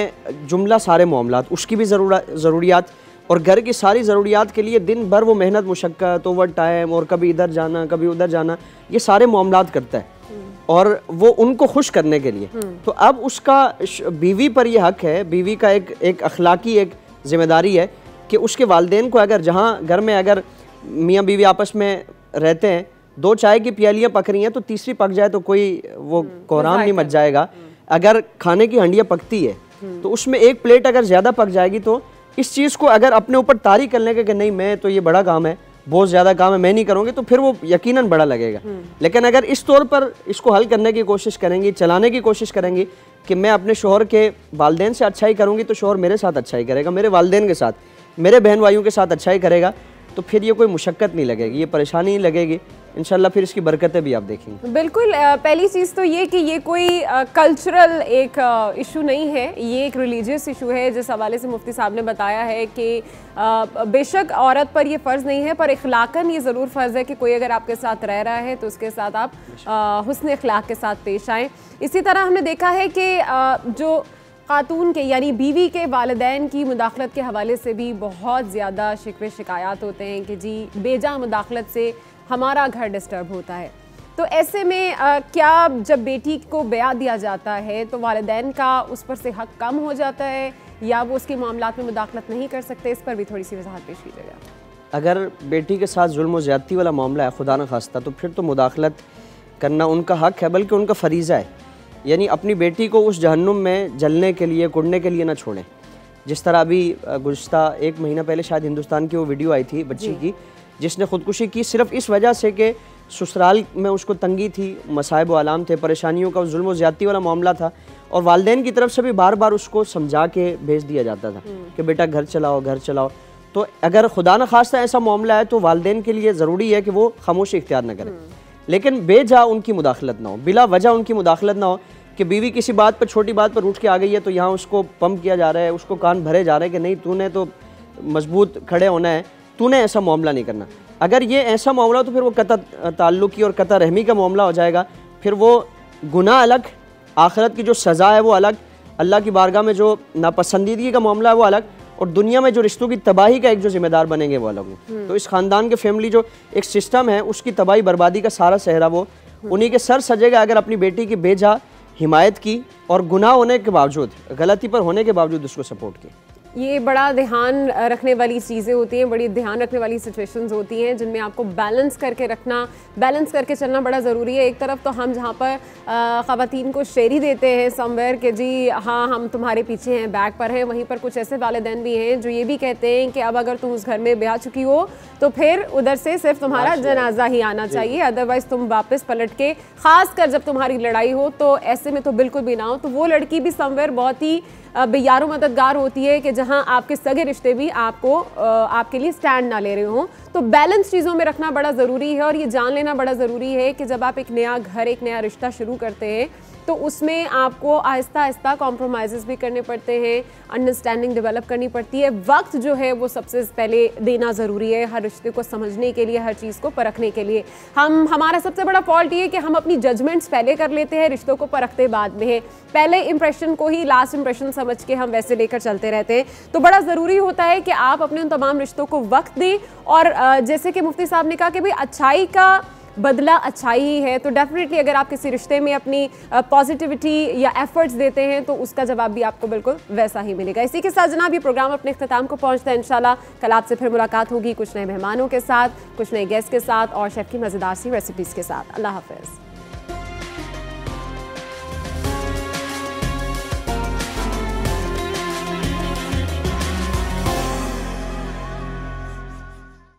जुमला सारे मामलात, उसकी भी ज़रूरियात और घर की सारी ज़रूरियात के लिए दिन भर वो मेहनत मुशक्क़त ओवर टाइम और कभी इधर जाना कभी उधर जाना ये सारे मामलात करता है और वो उनको खुश करने के लिए। तो अब उसका बीवी पर यह हक है, बीवी का एक अखलाकी एक ज़िम्मेदारी है कि उसके वालिदैन को अगर जहाँ घर में अगर मियाँ बीवी आपस में रहते हैं, दो चाय की प्यालियाँ पक रही हैं तो तीसरी पक जाए तो कोई वो कोहराम नहीं मच जाएगा। अगर खाने की हंडियाँ पकती है तो उसमें एक प्लेट अगर ज़्यादा पक जाएगी तो इस चीज़ को अगर अपने ऊपर तारी कर लेंगे कि नहीं मैं तो ये बड़ा काम है बहुत ज़्यादा काम है, मैं नहीं करूँगी, तो फिर वो यकीनन बड़ा लगेगा। लेकिन अगर इस तौर पर इसको हल करने की कोशिश करेंगी, चलाने की कोशिश करेंगी कि मैं अपने शोहर के वालिदैन से अच्छाई करूँगी तो शोहर मेरे साथ अच्छाई करेगा, मेरे वालिदैन के साथ, मेरे बहन भाइयों के साथ अच्छाई करेगा, तो फिर ये कोई मुशक्क़त नहीं लगेगी, ये परेशानी नहीं लगेगी। इंशाल्लाह फिर इसकी बरकतें भी आप देखेंगे। बिल्कुल। पहली चीज़ तो ये कि ये कोई कल्चरल एक इशू नहीं है, ये एक रिलीजियस इशू है। जिस हवाले से मुफ्ती साहब ने बताया है कि बेशक औरत पर ये फ़र्ज़ नहीं है, पर इखलाकन ये ज़रूर फ़र्ज़ है कि कोई अगर आपके साथ रह रहा है तो उसके साथ आप हुस्न इखलाक के साथ पेश आएँ। इसी तरह हमने देखा है कि जो खातून के यानी बीवी के वालिदैन की मुदाखलत के हवाले से भी बहुत ज़्यादा शिकवे शिकायत होते हैं कि जी बेजा मुदाखलत से हमारा घर डिस्टर्ब होता है। तो ऐसे में क्या जब बेटी को ब्याह दिया जाता है तो वालिदैन का उस पर से हक कम हो जाता है या वो उसके मामलात में मुदाखलत नहीं कर सकते? इस पर भी थोड़ी सी वजाहत पेश कीजिएगा। अगर बेटी के साथ जुल्म व ज़्यादती वाला मामला है खुदा न खास्ता, तो फिर तो मुदाखलत करना उनका हक है, बल्कि उनका फ़रीज़ा है। यानी अपनी बेटी को उस जहन्नुम में जलने के लिए, कुड़ने के लिए ना छोड़ें। जिस तरह अभी गुज़श्ता 1 महीना पहले शायद हिंदुस्तान की वो वीडियो आई थी बच्ची की, जिसने ख़ुदकुशी की सिर्फ इस वजह से कि ससुराल में उसको तंगी थी, मसाइब व आलाम थे, परेशानियों का जुल्म व ज़्यादती वाला मामला था, और वालिदैन की तरफ से भी बार बार उसको समझा के भेज दिया जाता था कि बेटा घर चलाओ, घर चलाओ। तो अगर खुदा न खास्ता ऐसा मामला है तो वालिदैन के लिए ज़रूरी है कि वो खामोशी इख्तियार न करें, लेकिन बेजा उनकी मुदाखलत ना हो, बिला वजह उनकी मुदाखलत ना हो कि बीवी किसी बात पर, छोटी बात पर उठ के आ गई है तो यहाँ उसको पंप किया जा रहा है, उसको कान भरे जा रहे हैं कि नहीं तूने तो मजबूत खड़े होना है, तूने ऐसा मामला नहीं करना। अगर ये ऐसा मामला तो फिर वो कता ताल्लुकी और कता रहमी का मामला हो जाएगा। फिर वो गुनाह अलग, आखिरत की जो सज़ा है वो अलग, अल्लाह की बारगाह में जो नापसंदीदगी का मामला है वो अलग, और दुनिया में जो रिश्तों की तबाही का एक जो जिम्मेदार बनेंगे वो अलग हो। तो इस ख़ानदान के फैमिली जो एक सिस्टम है उसकी तबाही बर्बादी का सारा सहरा वो उन्हीं के सर सजेगा अगर अपनी बेटी की बेजा हिमायत की और गुनाह होने के बावजूद, गलती पर होने के बावजूद उसको सपोर्ट किया। ये बड़ा ध्यान रखने वाली चीज़ें होती हैं, बड़ी ध्यान रखने वाली सिचुएशंस होती हैं जिनमें आपको बैलेंस करके रखना, बैलेंस करके चलना बड़ा ज़रूरी है। एक तरफ तो हम जहाँ पर ख़वातीन को शेरी देते हैं समवेयर कि जी हाँ हम तुम्हारे पीछे हैं, बैक पर हैं, वहीं पर कुछ ऐसे वालिदैन भी हैं जो ये भी कहते हैं कि अब अगर तुम उस घर में ब्याह चुकी हो तो फिर उधर से सिर्फ तुम्हारा जनाजा ही आना चाहिए, अदरवाइज़ तुम वापस पलट के, ख़ास कर जब तुम्हारी लड़ाई हो तो ऐसे में तो बिल्कुल भी ना हो। तो वो लड़की भी समवेयर बहुत ही बेयारो मददगार होती है कि जहां आपके सगे रिश्ते भी आपको आपके लिए स्टैंड ना ले रहे हों। तो बैलेंस चीज़ों में रखना बड़ा ज़रूरी है और ये जान लेना बड़ा ज़रूरी है कि जब आप एक नया घर, एक नया रिश्ता शुरू करते हैं तो उसमें आपको आहिस्ता आहिस्ता कॉम्प्रोमाइज़ भी करने पड़ते हैं, अंडरस्टैंडिंग डेवलप करनी पड़ती है। वक्त जो है वो सबसे पहले देना ज़रूरी है हर रिश्ते को समझने के लिए, हर चीज़ को परखने के लिए। हमारा सबसे बड़ा फॉल्ट ये है कि हम अपनी जजमेंट्स पहले कर लेते हैं, रिश्तों को परखते बाद में है। पहले इंप्रेशन को ही लास्ट इंप्रेशन समझ के हम वैसे लेकर चलते रहते हैं। तो बड़ा ज़रूरी होता है कि आप अपने उन तमाम रिश्तों को वक्त दें और जैसे कि मुफ्ती साहब ने कहा कि भाई अच्छाई का बदला अच्छाई ही है, तो डेफिनेटली अगर आप किसी रिश्ते में अपनी पॉजिटिविटी या एफर्ट्स देते हैं तो उसका जवाब भी आपको बिल्कुल वैसा ही मिलेगा। इसी के साथ जनाब ये प्रोग्राम अपने इख्तिताम को पहुंचता है। इंशाल्लाह कल आपसे फिर मुलाकात होगी कुछ नए मेहमानों के साथ, कुछ नए गेस्ट के साथ और शेफ की मज़ेदार सी रेसिपीज़ के साथ। अल्लाह हाफ़िज़।